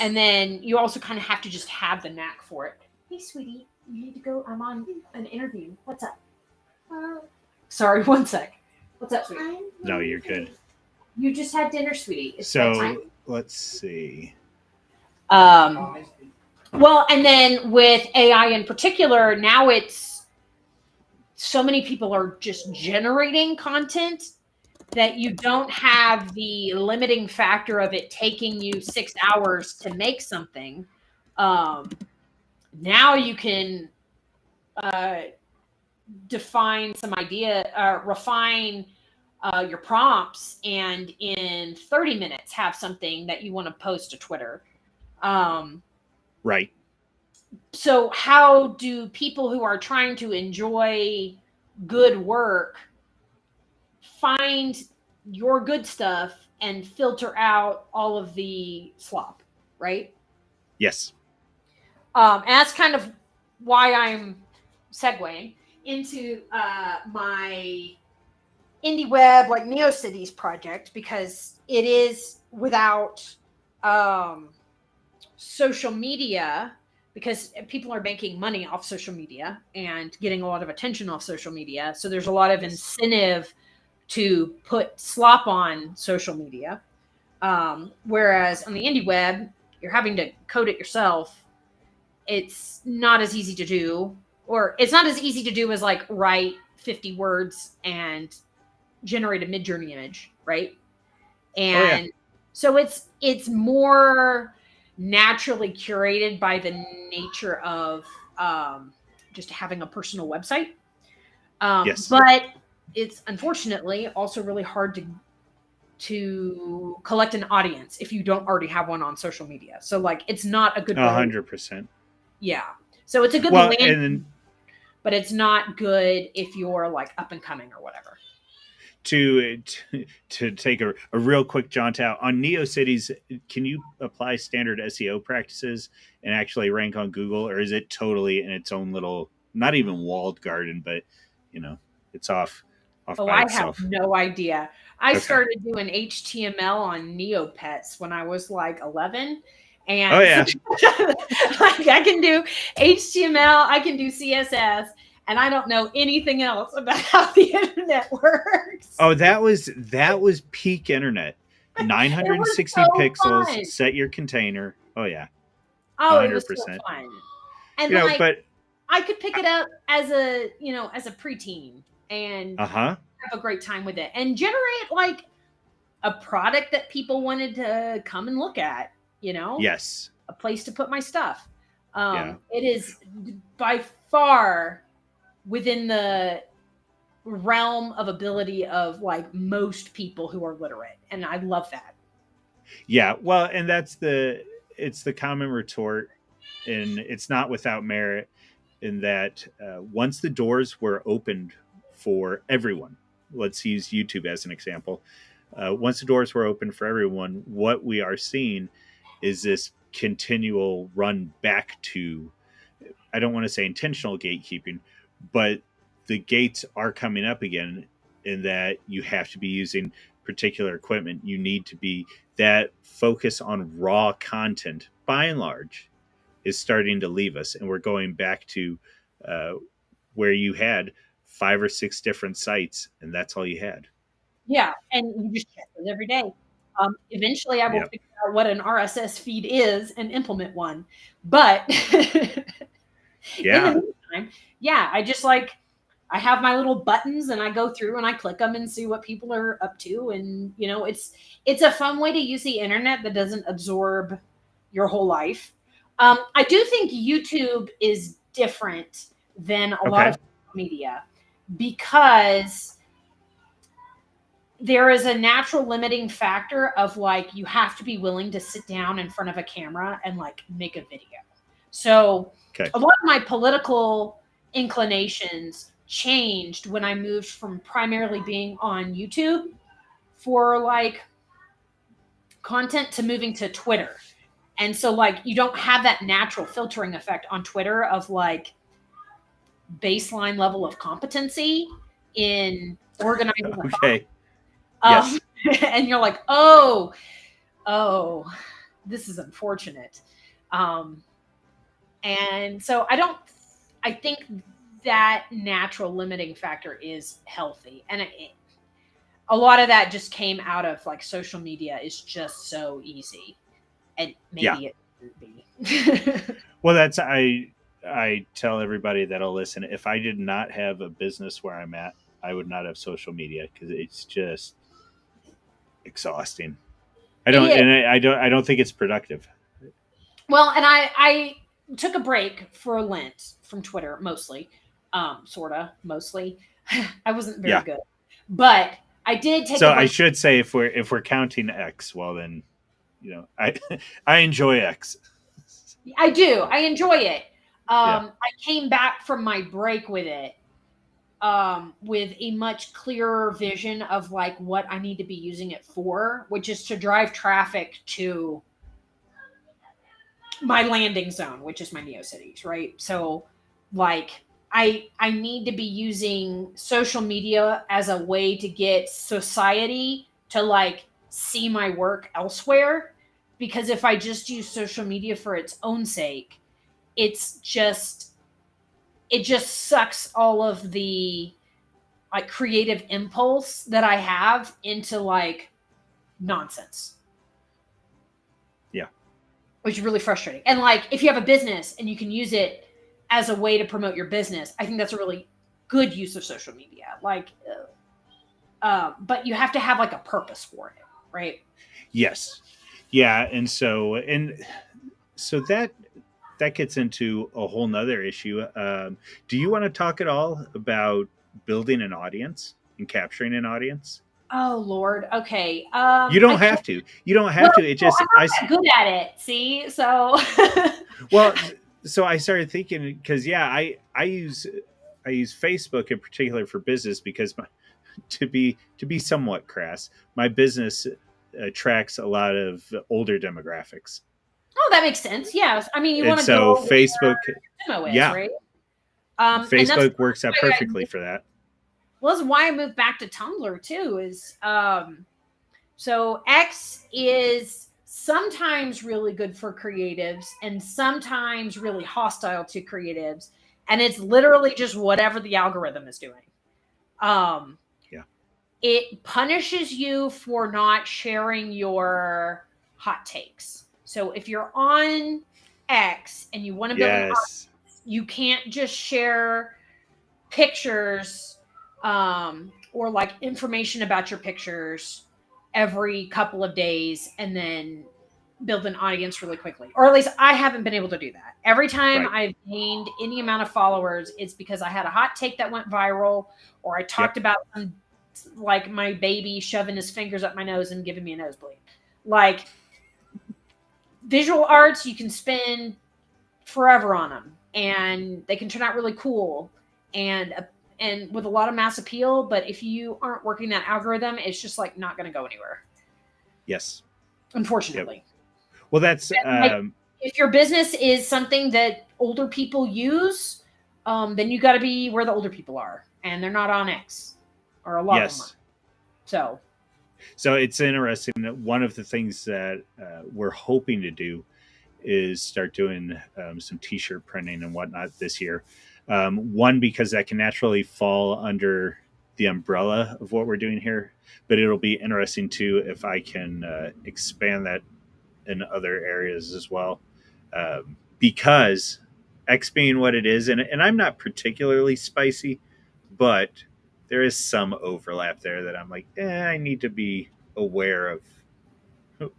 and then you also kind of have to just have the knack for it. Hey, sweetie, you need to go. I'm on an interview. What's up? Sorry, one sec. What's up, sweetie? No, you're good. You just had dinner, sweetie. It's bedtime. So let's see. Um, well, and then with AI in particular, now it's so many people are just generating content that you don't have the limiting factor of it taking you 6 hours to make something. Um, Now you can uh, define some idea, refine your prompts, and in 30 minutes have something that you want to post to Twitter. Um, Right. so, how do people who are trying to enjoy good work find your good stuff and filter out all of the slop, right? Yes. And that's kind of why I'm segueing into my indie web like NeoCities project because it is without um, social media because people are making money off social media and getting a lot of attention off social media. So there's a lot of incentive to put slop on social media. Whereas on the indie web, you're having to code it yourself. It's not as easy to do, or it's not as easy to do as like write 50 words and generate a mid-journey image, right? Oh yeah. And so it's more naturally curated by the nature of um, just having a personal website. Yes. But it's unfortunately also really hard to collect an audience if you don't already have one on social media. So like it's not a good A way. 100%. Yeah. So it's a good Well, land, and then but it's not good if you're like up and coming or whatever. to take a real quick jaunt out on NeoCities, can you apply standard SEO practices and actually rank on Google, or is it totally in its own little, not even walled garden, but you know, it's off Oh, by I have itself? no idea. I Okay. started doing HTML on Neopets when I was like 11. Oh And so yeah, like I can do HTML, I can do CSS, and I don't know anything else about how the internet works. oh that was peak internet. It was 960 so pixels. fun. Set your container. Oh yeah, Oh, it was so 100%. fun. And like But I could pick it up as a, as a preteen and uh huh. have a great time with it and generate like a product that people wanted to come and look at, Yes. a place to put my stuff. Yeah. It is by far within the realm of ability of like most people who are literate. And I love that. Yeah. Well, and it's the common retort, and it's not without merit in that once the doors were opened for everyone, let's use YouTube as an example. Once the doors were open for everyone, what we are seeing is this continual run back to, I don't want to say intentional gatekeeping, but the gates are coming up again in that you have to be using particular equipment. You need to be, that focus on raw content by and large is starting to leave us. And we're going back to uh, where you had 5 or 6 different sites and that's all you had. Yeah. And you just check those every day. Eventually I will Yep. figure out what an RSS feed is and implement one. But in the Yeah. meantime, yeah, I have my little buttons and I go through and I click them and see what people are up to. And it's a fun way to use the internet that doesn't absorb your whole life. I do think YouTube is different than a lot of Okay. social media because there is a natural limiting factor of like you have to be willing to sit down in front of a camera and like make a video. So Okay. a lot of my political inclinations changed when I moved from primarily being on YouTube for like content to moving to Twitter. And so like you don't have that natural filtering effect on Twitter of like baseline level of competency in organizing a thought. Okay. Yes. And you're like, oh, this is unfortunate. Um, and so I think that natural limiting factor is healthy. And a lot of that just came out of like social media is just so easy. And Yeah. maybe it shouldn't be. Well, that's, I tell everybody that'll listen, if I did not have a business where I'm at, I would not have social media because it's just exhausting. It is. I don't think it's productive. Well, and I took a break for Lent from Twitter mostly, sorta mostly. I wasn't very Yeah. good, but I did take So a I break. should say, if we're counting X, well then, I I enjoy X. I do. I enjoy it. Yeah. I came back from my break with it, with a much clearer vision of like what I need to be using it for, which is to drive traffic to my landing zone, which is my NeoCities, right? So like I need to be using social media as a way to get society to like see my work elsewhere, because if I just use social media for its own sake, it's just it just sucks all of the like creative impulse that I have into like nonsense, Yeah. which is really frustrating. And like, if you have a business and you can use it as a way to promote your business, I think that's a really good use of social media. Like, but you have to have like a purpose for it, right? Yes. Yeah. So that gets into a whole nother issue. Do you want to talk at all about building an audience and capturing an audience? Oh Lord. Okay. You don't have to. You don't Well, have to. It just I'm not that good at it. See, so well, so I started thinking because yeah, I use Facebook in particular for business because to be somewhat crass, my business attracts a lot of older demographics, Oh, that makes sense. Yeah. I mean, you and want to so go where Facebook, your demo is, yeah, right? And that's Facebook works out why perfectly for that. well, that's why I moved back to Tumblr too. Is so X is sometimes really good for creatives and sometimes really hostile to creatives, and it's literally just whatever the algorithm is doing. Um, Yeah. it punishes you for not sharing your hot takes. So if you're on X and you want to build an Yes. you can't just share pictures or like information about your pictures every couple of days and then build an audience really quickly. Or at least I haven't been able to do that. Every time Right. I've gained any amount of followers, it's because I had a hot take that went viral or I talked Yep. about like my baby shoving his fingers up my nose and giving me a nosebleed. Like visual arts, you can spend forever on them and they can turn out really cool and with a lot of mass appeal, but if you aren't working that algorithm, it's just like not going to go anywhere, Yes. Yep. unfortunately. Well, that's And, like if your business is something that older people use, then you got to be where the older people are and they're not on X or a lot of them are. yes. So So it's interesting that one of the things that we're hoping to do is start doing some t-shirt printing and whatnot this year. One, because that can naturally fall under the umbrella of what we're doing here, but it'll be interesting too if I can expand that in other areas as well. Because X being what it is, and I'm not particularly spicy, but there is some overlap there that I'm like, I need to be aware of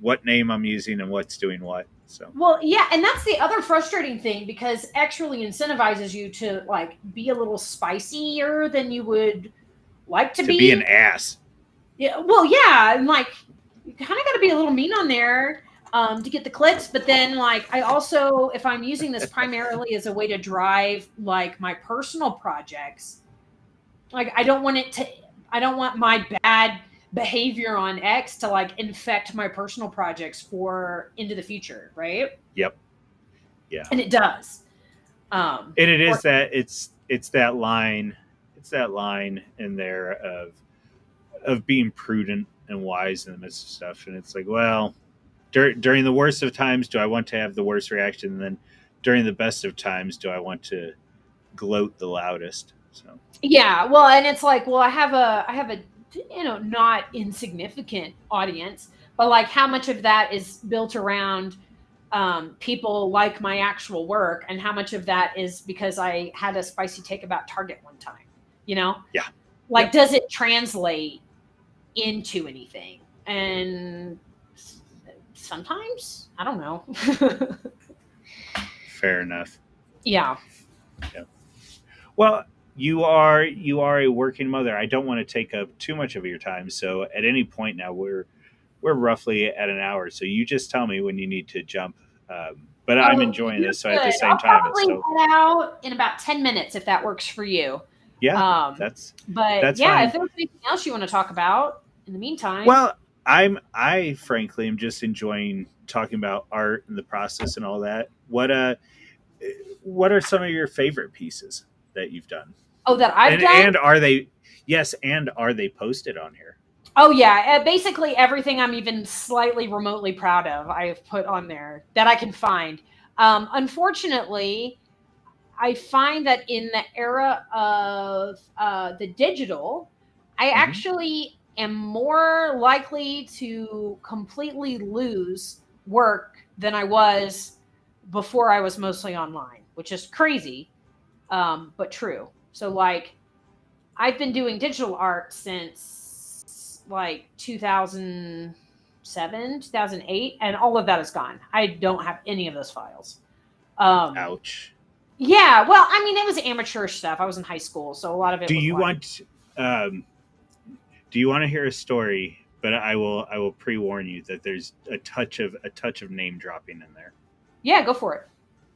what name I'm using and what's doing what. So well, yeah, and that's the other frustrating thing because X really incentivizes you to like be a little spicier than you would like to to be an be. ass, Yeah, well, yeah, and like you kind of got to be a little mean on there to get the clicks. But then, like, I also, if I'm using this primarily as a way to drive like my personal projects, like I don't want my bad behavior on X to like infect my personal projects for into the future, right? yep, yeah, And it does. and it Or is that it's that line, in there of being prudent and wise in the midst of stuff, and it's like, well, during the worst of times, do I want to have the worst reaction? And then during the best of times, do I want to gloat the loudest? So yeah, well, and it's like, well, I have a not insignificant audience, but like how much of that is built around people like my actual work, and how much of that is because I had a spicy take about Target one time, you know? yeah, Like, yep, does it translate into anything? And sometimes I don't know. fair enough. Yeah. Yeah. Well, you are a working mother. I don't want to take up too much of your time. So at any point now, we're roughly at an hour. So you just tell me when you need to jump. But I'm Oh, enjoying you're this. So at the good. same I'll time, it's probably still, head out in about 10 minutes if that works for you. yeah, Um, that's but that's yeah, if fine. there's anything else you want to talk about in the meantime. Well, I frankly am just enjoying talking about art and the process and all that. What are some of your favorite pieces that you've done? Oh, that I've done? And are they, yes, and are they posted on here? Oh, yeah. Basically, everything I'm even slightly remotely proud of, I've put on there that I can find. Unfortunately, I find that in the era of the digital, I Hmm. actually am more likely to completely lose work than I was before I was mostly online, which is crazy, but true. So, like, I've been doing digital art since like 2007, 2008, and all of that is gone. I don't have any of those files. Um, Ouch. yeah, well, I mean, it was amateur stuff. I was in high school, so a lot of it Do was you like, want um, do you want to hear a story? But I will pre warn you that there's a touch of name dropping in there. yeah, go for it.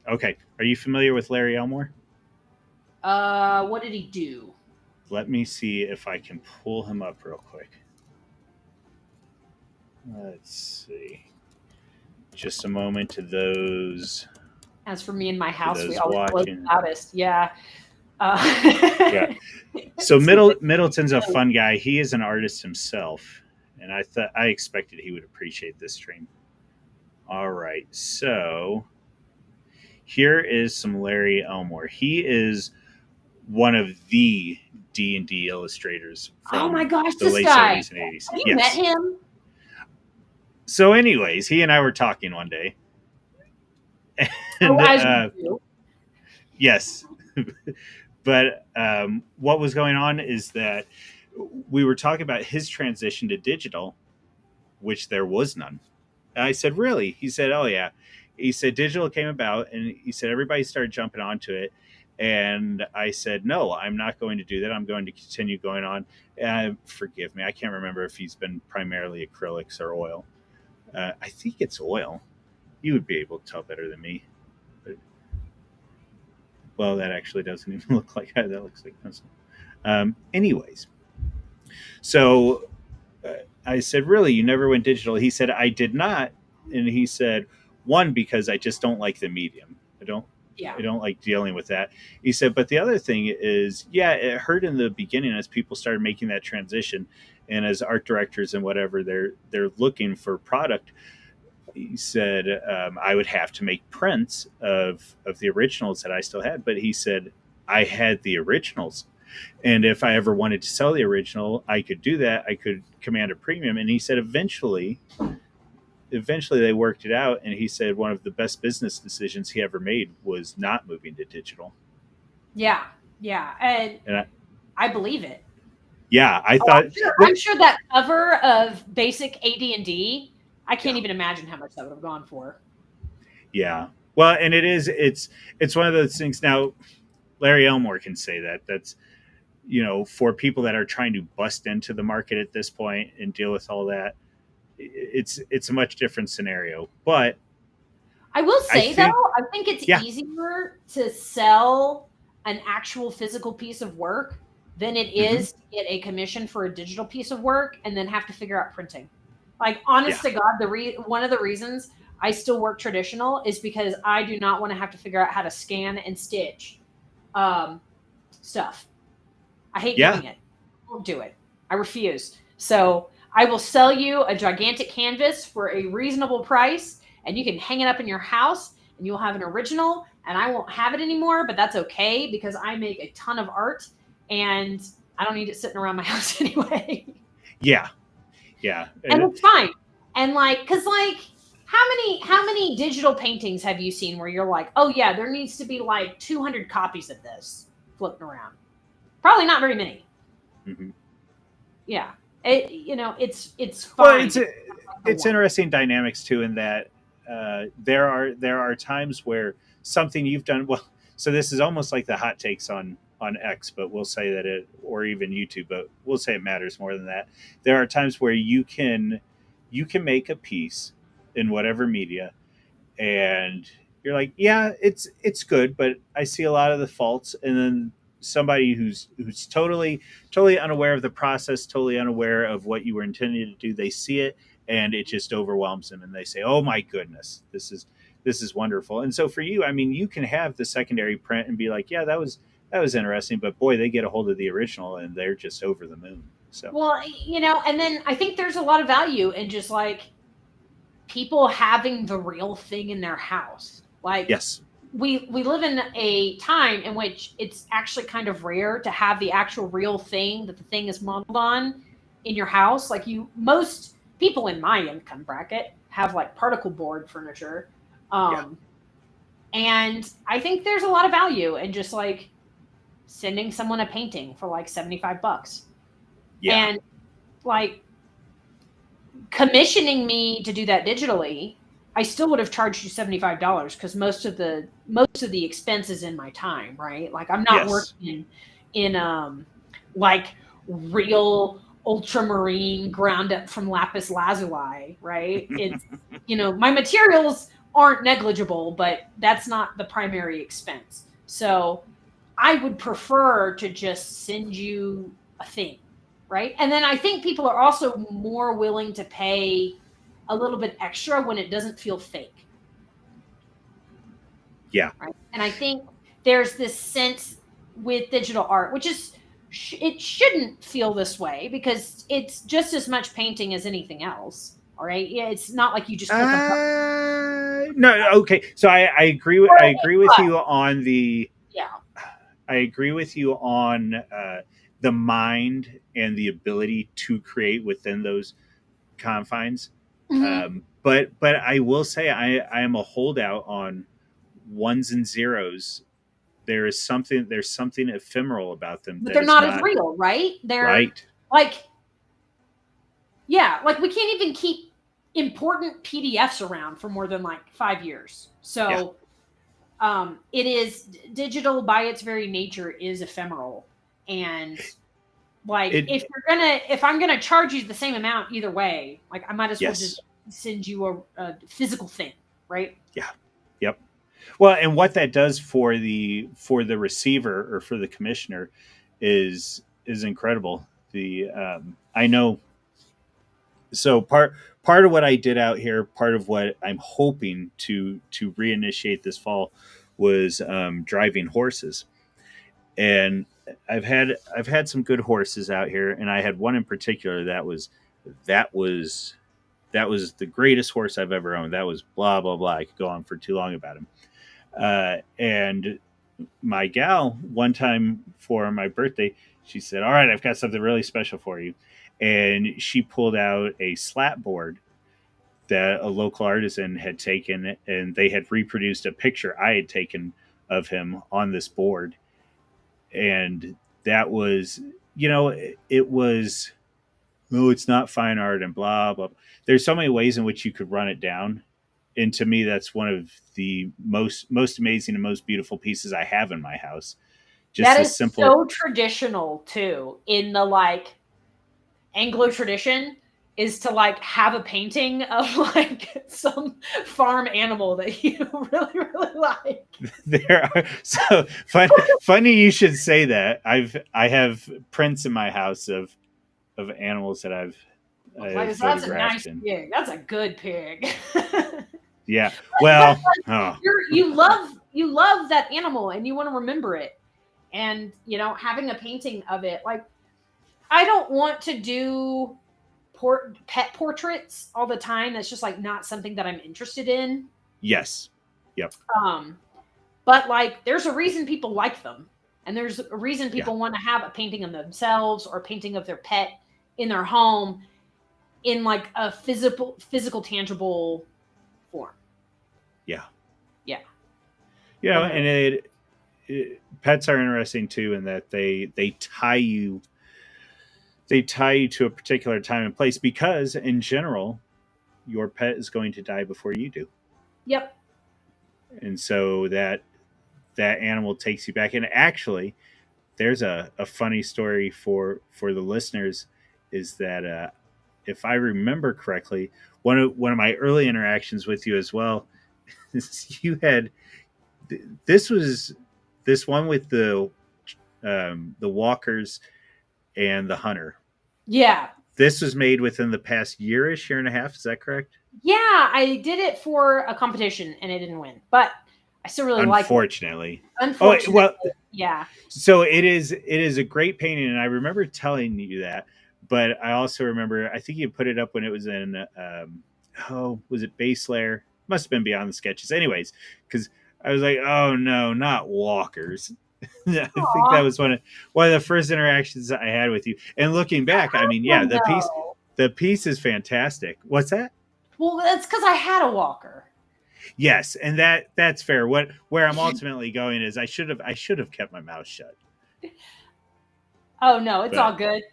Okay, are you familiar with Larry Elmore? What did he do? let me see if I can pull him up real quick. Let's see. Just a moment to those As for me and my house, we always blow the watching. loudest. Yeah. Yeah. So Middleton's a fun guy. He is an artist himself, and I expected he would appreciate this stream. All right, so here is some Larry Elmore. He is one of the D&D illustrators Oh my from gosh, the this late guy. 70s and 80s. Have you met Yes. him? So, anyways, he and I were talking one day, Oh, and as you do. yes, but what was going on is that we were talking about his transition to digital, which there was none. And I said, really? He said, oh, yeah. He said, digital came about, and he said, everybody started jumping onto it. And I said, no, I'm not going to do that. I'm going to continue going on. Forgive me. I can't remember if he's been primarily acrylics or oil. I think it's oil. You would be able to tell better than me. But, well, that actually doesn't even look like that. That looks like pencil. Anyways, so I said, really, you never went digital? He said, I did not. And he said, one, because I just don't like the medium. Yeah. I don't like dealing with that. He said, but the other thing is, yeah, it hurt in the beginning as people started making that transition, and as art directors and whatever, they're looking for product. He said, I would have to make prints of the originals that I still had, but he said I had the originals, and if I ever wanted to sell the original, I could do that. I could command a premium. And he said eventually they worked it out, and he said one of the best business decisions he ever made was not moving to digital. Yeah, and And I believe it. I thought I'm sure that cover of basic AD&D, I can't even imagine how much that would have gone for. Yeah, well, and it's one of those things. Now Larry Elmore can say that. That's, for people that are trying to bust into the market at this point and deal with all that, it's a much different scenario. But I will say, though, I think it's yeah. easier to sell an actual physical piece of work than it is to get a commission for a digital piece of work and then have to figure out printing. Like, honest to God, one of the reasons I still work traditional is because I do not want to have to figure out how to scan and stitch stuff. I hate doing it. I won't do it. I refuse. So I will sell you a gigantic canvas for a reasonable price, and you can hang it up in your house, and you'll have an original, and I won't have it anymore, but that's okay because I make a ton of art, and I don't need it sitting around my house anyway. Yeah. And it's fine. And because how many digital paintings have you seen where you're like, oh yeah, there needs to be like 200 copies of this floating around? Probably not very many. Mm-hmm. Yeah. It's fine. Well, it's interesting dynamics too, in that there are times where something you've done well. So this is almost like the hot takes on X, but we'll say that or even YouTube, but we'll say it matters more than that. There are times where you can make a piece in whatever media, and you're like, yeah, it's good, but I see a lot of the faults. And then somebody who's totally unaware of the process, totally unaware of what you were intending to do, they see it and it just overwhelms them, and they say, oh my goodness, this is wonderful. And so for you, I mean, you can have the secondary print and be like, yeah, that was interesting, but boy, they get a hold of the original and they're just over the moon. So, well, and then I think there's a lot of value in just like people having the real thing in their house. Like, yes, we live in a time in which it's actually kind of rare to have the actual real thing that the thing is modeled on in your house. Like, most people in my income bracket have like particle board furniture. And I think there's a lot of value in just like sending someone a painting for like $75. Yeah. And like commissioning me to do that digitally, I still would have charged you $75 because most of the expense is in my time, right? Like, I'm not working in like real ultramarine ground up from lapis lazuli, right? It's my materials aren't negligible, but that's not the primary expense. So I would prefer to just send you a thing, right? And then I think people are also more willing to pay a little bit extra when it doesn't feel fake, Yeah. right? And I think there's this sense with digital art, which is it shouldn't feel this way because it's just as much painting as anything else. All right, yeah, it's not like you just click a button. No, okay. So I agree with But you on the yeah, I agree with you on the mind and the ability to create within those confines. mm-hmm. But I will say I am a holdout on ones and zeros. There's something ephemeral about them But that they're is not as not real, right? They're right. like, yeah, like we can't even keep important PDFs around for more than like 5 years. Yeah. So it is digital by its very nature is ephemeral. And like It if I'm gonna charge you the same amount either way, like I might as well just yes. send you a physical thing, right? Yeah. Yep. Well, and what that does for the receiver or for the commissioner is incredible. The I know so part of what I did out here, part of what I'm hoping to reinitiate this fall was driving horses, and I've had some good horses out here, and I had one in particular that was that was the greatest horse I've ever owned. That was blah blah blah. I could go on for too long about him. And my gal, one time for my birthday, she said, "All right, I've got something really special for you," and she pulled out a slat board that a local artisan had taken, and they had reproduced a picture I had taken of him on this board, and that was, it was, oh, it's not fine art and blah blah. There's so many ways in which you could run it down, and to me that's one of the most amazing and most beautiful pieces I have in my house. Just That this is simple. so traditional too in the like Anglo tradition is to like have a painting of like some farm animal that you really really like. There are so funny you should say that. I have prints in my house of animals that I've Like that's a photographed, nice and pig. That's a good pig. yeah, But well, oh, you love that animal and you want to remember it. And having a painting of it, like I don't want to do pet portraits all the time. That's just like not something that I'm interested in. yes, yep, Um, but like there's a reason people like them. And there's a reason yeah, people want to have a painting of themselves or a painting of their pet in their home in like a physical tangible form. yeah. Yeah. And 100. pets are interesting too in that they tie you to a particular time and place because in general your pet is going to die before you do, Yep. and so that animal takes you back. And actually there's a funny story for the listeners is that if I remember correctly, one of my early interactions with you as well is you had this was this one with the walkers and the hunter. Yeah. This was made within the past year and a half. Is that correct? Yeah, I did it for a competition and it didn't win, but I still really like it. Unfortunately. Oh Unfortunately, well, yeah. so it is a great painting, and I remember telling you that. But I also remember I think you put it up when it was in was it base layer? Must have been beyond the sketches, anyways, because I was like, oh no, not walkers. I think that Aw. was one of the first interactions I had with you. And looking back, I mean, yeah, One though. the piece is fantastic. What's that? Well, that's because I had a walker. Yes, and that's fair. Where I'm ultimately going is I should have kept my mouth shut. Oh no, it's But all good.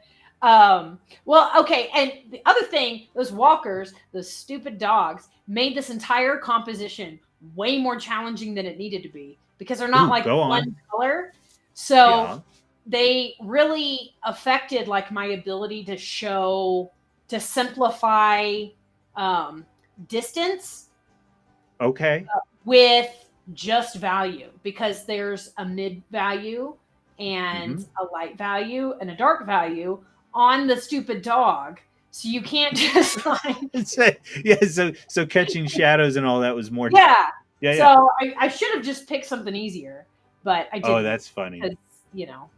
Well, okay, and the other thing, those walkers, those stupid dogs, made this entire composition way more challenging than it needed to be because they're not ooh, like go on. one color. So Yeah. they really affected like my ability to simplify um, distance Okay. with just value, because there's a mid value and Hmm. a light value and a dark value on the stupid dog. So you can't just like, Yeah, so catching shadows and all that was more. yeah. Yeah, yeah. So I should have just picked something easier, but I Oh, didn't that's funny. because, you know,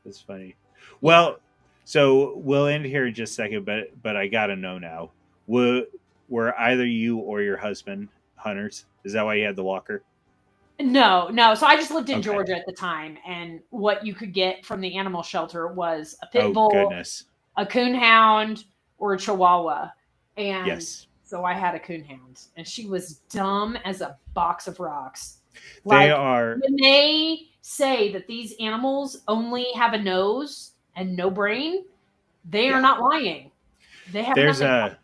That's funny. yeah. Well, so we'll end here in just a second, but I gotta know now. Were were either you or your husband hunters? Is that why you had the walker? No, no. So I just lived in Okay. Georgia at the time, and what you could get from the animal shelter was a pit Oh bull, goodness. a coonhound, or a chihuahua. And Yes. so I had a coonhound, and she was dumb as a box of rocks. They Like, are. when they say that these animals only have a nose and no brain, they are Yeah. not lying. They have There's nothing.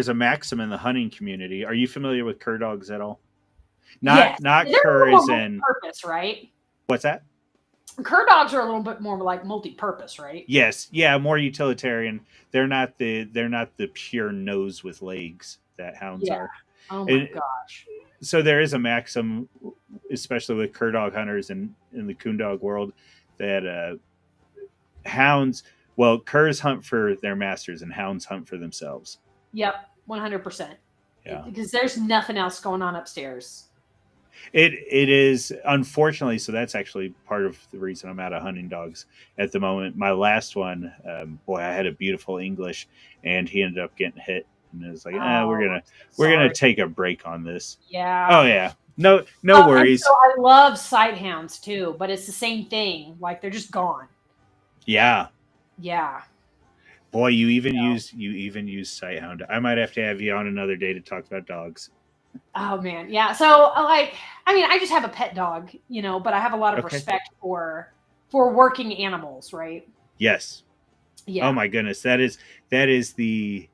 a maxim in the hunting community. Are you familiar with cur dogs at all? Yes, Not they're a cur little as more in multi-purpose, right? what's that? Cur dogs are a little bit more like multi-purpose, right? Yes, yeah, more utilitarian. They're not the pure nose with legs that hounds Yeah. are. Oh my And gosh. so there is a maxim, especially with cur dog hunters and in the coon dog world, that hounds, well, curs hunt for their masters and hounds hunt for themselves. Yep, 100%. Yeah, Because there's nothing else going on upstairs. it is unfortunately. So that's actually part of the reason I'm out of hunting dogs at the moment. My last one, boy, I had a beautiful English, and he ended up getting hit, and it was like, we're Oh, gonna I'm so we're gonna sorry. take a break on this. Oh Yeah. yeah, no And so worries. I love sight hounds too, but it's the same thing. Like, they're just gone. Yeah, Yeah. boy, So, you even use Sighthound. I might have to have you on another day to talk about dogs. oh man, yeah. So, like, I mean, I just have a pet dog, but I have a lot of Okay. respect for working animals, right? Yes. Oh Yeah. my goodness, that is the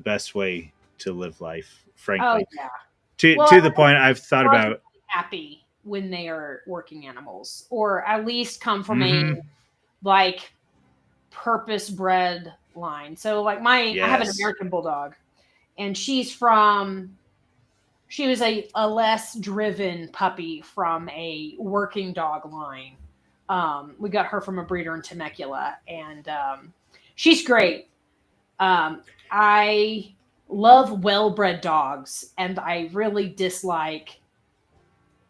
best way to live life. Oh Frankly, yeah. to Well, to the point I've thought dogs are about. really happy when they are working animals, or at least come from a Hmm. like purpose bred line. So, like, I have an Yes. American bulldog, and she was a less driven puppy from a working dog line. We got her from a breeder in Temecula, and she's great. I love well bred dogs, and I really dislike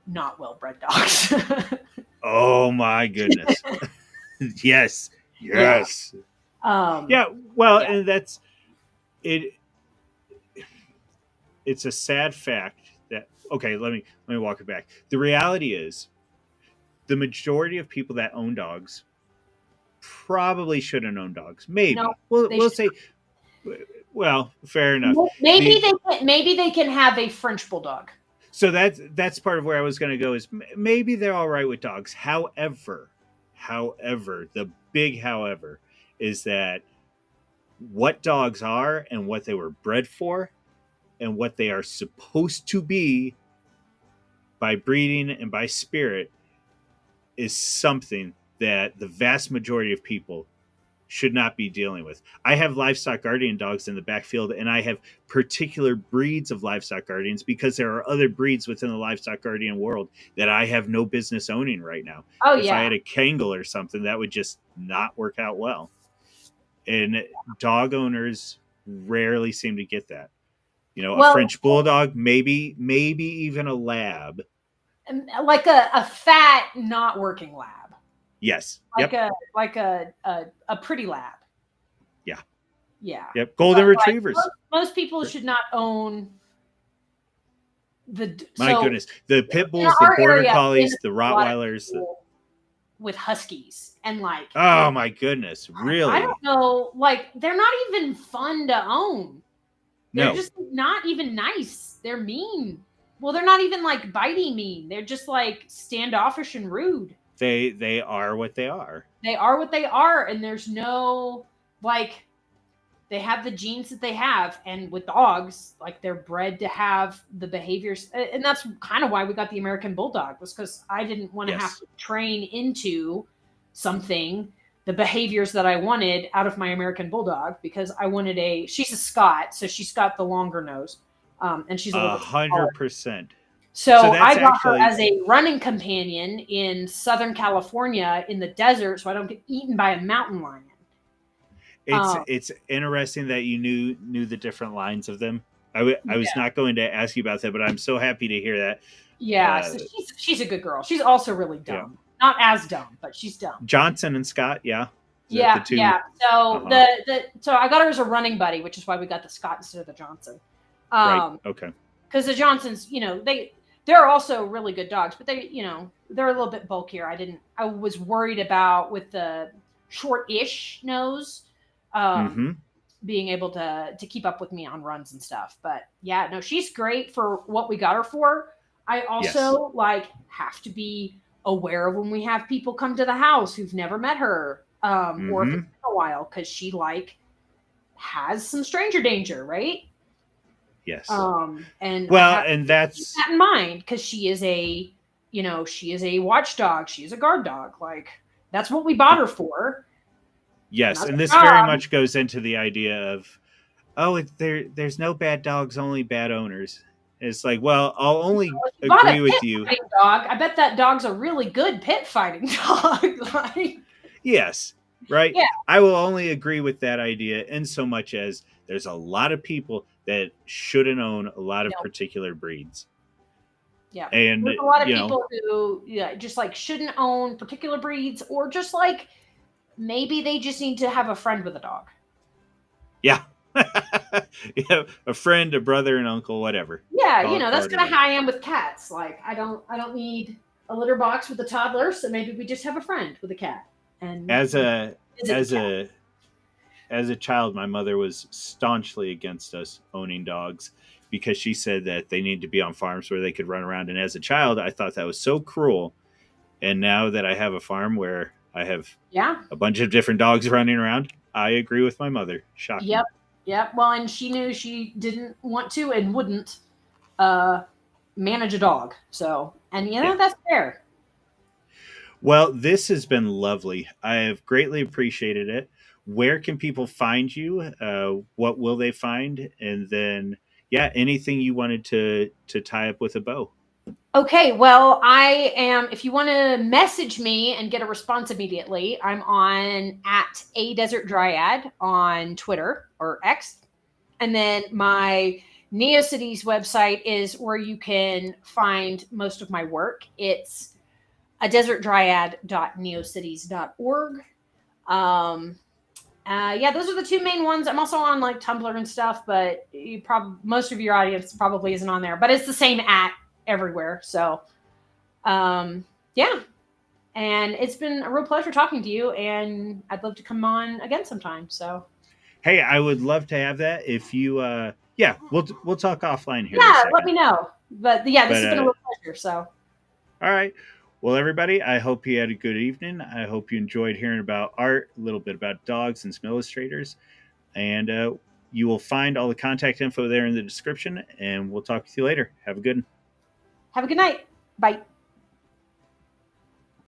not well bred dogs. Oh my goodness. Yes. Yeah. Yes. Um, Yeah. Well, yeah. and that's it. It's a sad fact that, okay, let me walk it back. The reality is the majority of people that own dogs probably shouldn't own dogs. No, Maybe we'll they we'll should. say, well, fair enough. Maybe The they can have a French bulldog. So that's part of where I was going to go is maybe they're all right with dogs. However, the big however is that what dogs are and what they were bred for and what they are supposed to be by breeding and by spirit is something that the vast majority of people should not be dealing with. I have livestock guardian dogs in the backfield, and I have particular breeds of livestock guardians because there are other breeds within the livestock guardian world that I have no business owning right now. Oh If I yeah. had a Kangal or something, that would just not work out well. And dog owners rarely seem to get that. A Well, French bulldog, maybe even a lab. like a fat, not working lab, Yes. like Yep. a pretty lab. Yeah. Yeah, Yep. but Golden like retrievers. most people should not own the. My So goodness. The pit in bulls, the our border area, we collies, ended the up with a lot of Rottweilers, the people with huskies, and like, oh my goodness, I don't really? know, like, they're not even fun to own. They're No, just not even nice. They're mean. Well, they're not even like bitey mean. They're just like standoffish and rude. they are what they are. They are what they are, and there's no, like, they have the genes that they have, and with dogs, like, they're bred to have the behaviors, and that's kind of why we got the American bulldog, was because I didn't want to have Yes. to train into something the behaviors that I wanted out of my American bulldog, because I wanted she's a Scot, so she's got the longer nose. And she's a little a bit smaller. 100%. So So that's I got her actually as a running companion in Southern California in the desert, so I don't get eaten by a mountain lion. Um, it's interesting that you knew the different lines of them. I was yeah, not going to ask you about that, but I'm so happy to hear that. yeah. So she's a good girl. She's also really Yeah, dumb. Not as dumb, but she's dumb. Johnson and Scott. Yeah, the Yeah, two. yeah. Uh So huh. the I got her as a running buddy, which is why we got the Scott instead of the Johnson. Right. Um, Okay. because the Johnsons, they're also really good dogs, but they're a little bit bulkier. I was worried about with the short-ish nose, um, Mm-hmm. being able to keep up with me on runs and stuff. But yeah, no, she's great for what we got her for. I Yes. also have to be aware of when we have people come to the house who've never met her, or if it's Mm-hmm. been a while, because she has some stranger danger, right? Yes. And I Well, have and to keep that's that in mind because she is a watchdog. She is a guard dog. Like that's what we bought her for, and yes, that's and her this very job. much goes into the idea of there's no bad dogs, only bad owners. It's like, well, I'll only If you bought a agree pit with you. fighting dog, I bet that dog's a really good pit fighting dog. Like, Yes, right. yeah, I will only agree with that idea in so much as there's a lot of people that shouldn't own a lot of no, particular breeds. yeah. And, There's a lot of people who just shouldn't own particular breeds, or just maybe they just need to have a friend with a dog. yeah. Yeah, a friend, a brother, an uncle, whatever. Yeah, Call that's it a kind of day. how I am with cats. Like I don't need a litter box with a toddler, so maybe we just have a friend with a cat and As a visit the as cat. a as a child, my mother was staunchly against us owning dogs because she said that they need to be on farms where they could run around. And as a child, I thought that was so cruel. And now that I have a farm where I have Yeah. a bunch of different dogs running around, I agree with my mother. Shocking. Yep. Yep. Well, and she knew she didn't want to and wouldn't uh manage a dog. So, and Yeah. that's fair. Well, this has been lovely. I have greatly appreciated it. Where can people find you? What will they find? And then, yeah, anything you wanted to tie up with a bow. Okay, well, I am. If you want to message me and get a response immediately, I'm on at a desert dryad on Twitter or X, and then my NeoCities website is where you can find most of my work. It's a desertdryad.neocities.org. Um, yeah, those are the two main ones. I'm also on Tumblr and stuff, but most of your audience probably isn't on there. But it's the same at everywhere. So um, yeah, and it's been a real pleasure talking to you, and I'd love to come on again sometime. So Hey, I would love to have that. If you, yeah, we'll talk offline here in a yeah, let second. me know. But yeah, this But has been a real pleasure. So all right, well, everybody, I hope you had a good evening. I hope you enjoyed hearing about art, a little bit about dogs and some illustrators, and you will find all the contact info there in the description. And we'll talk with you later. Have a good one. have a good night. Bye.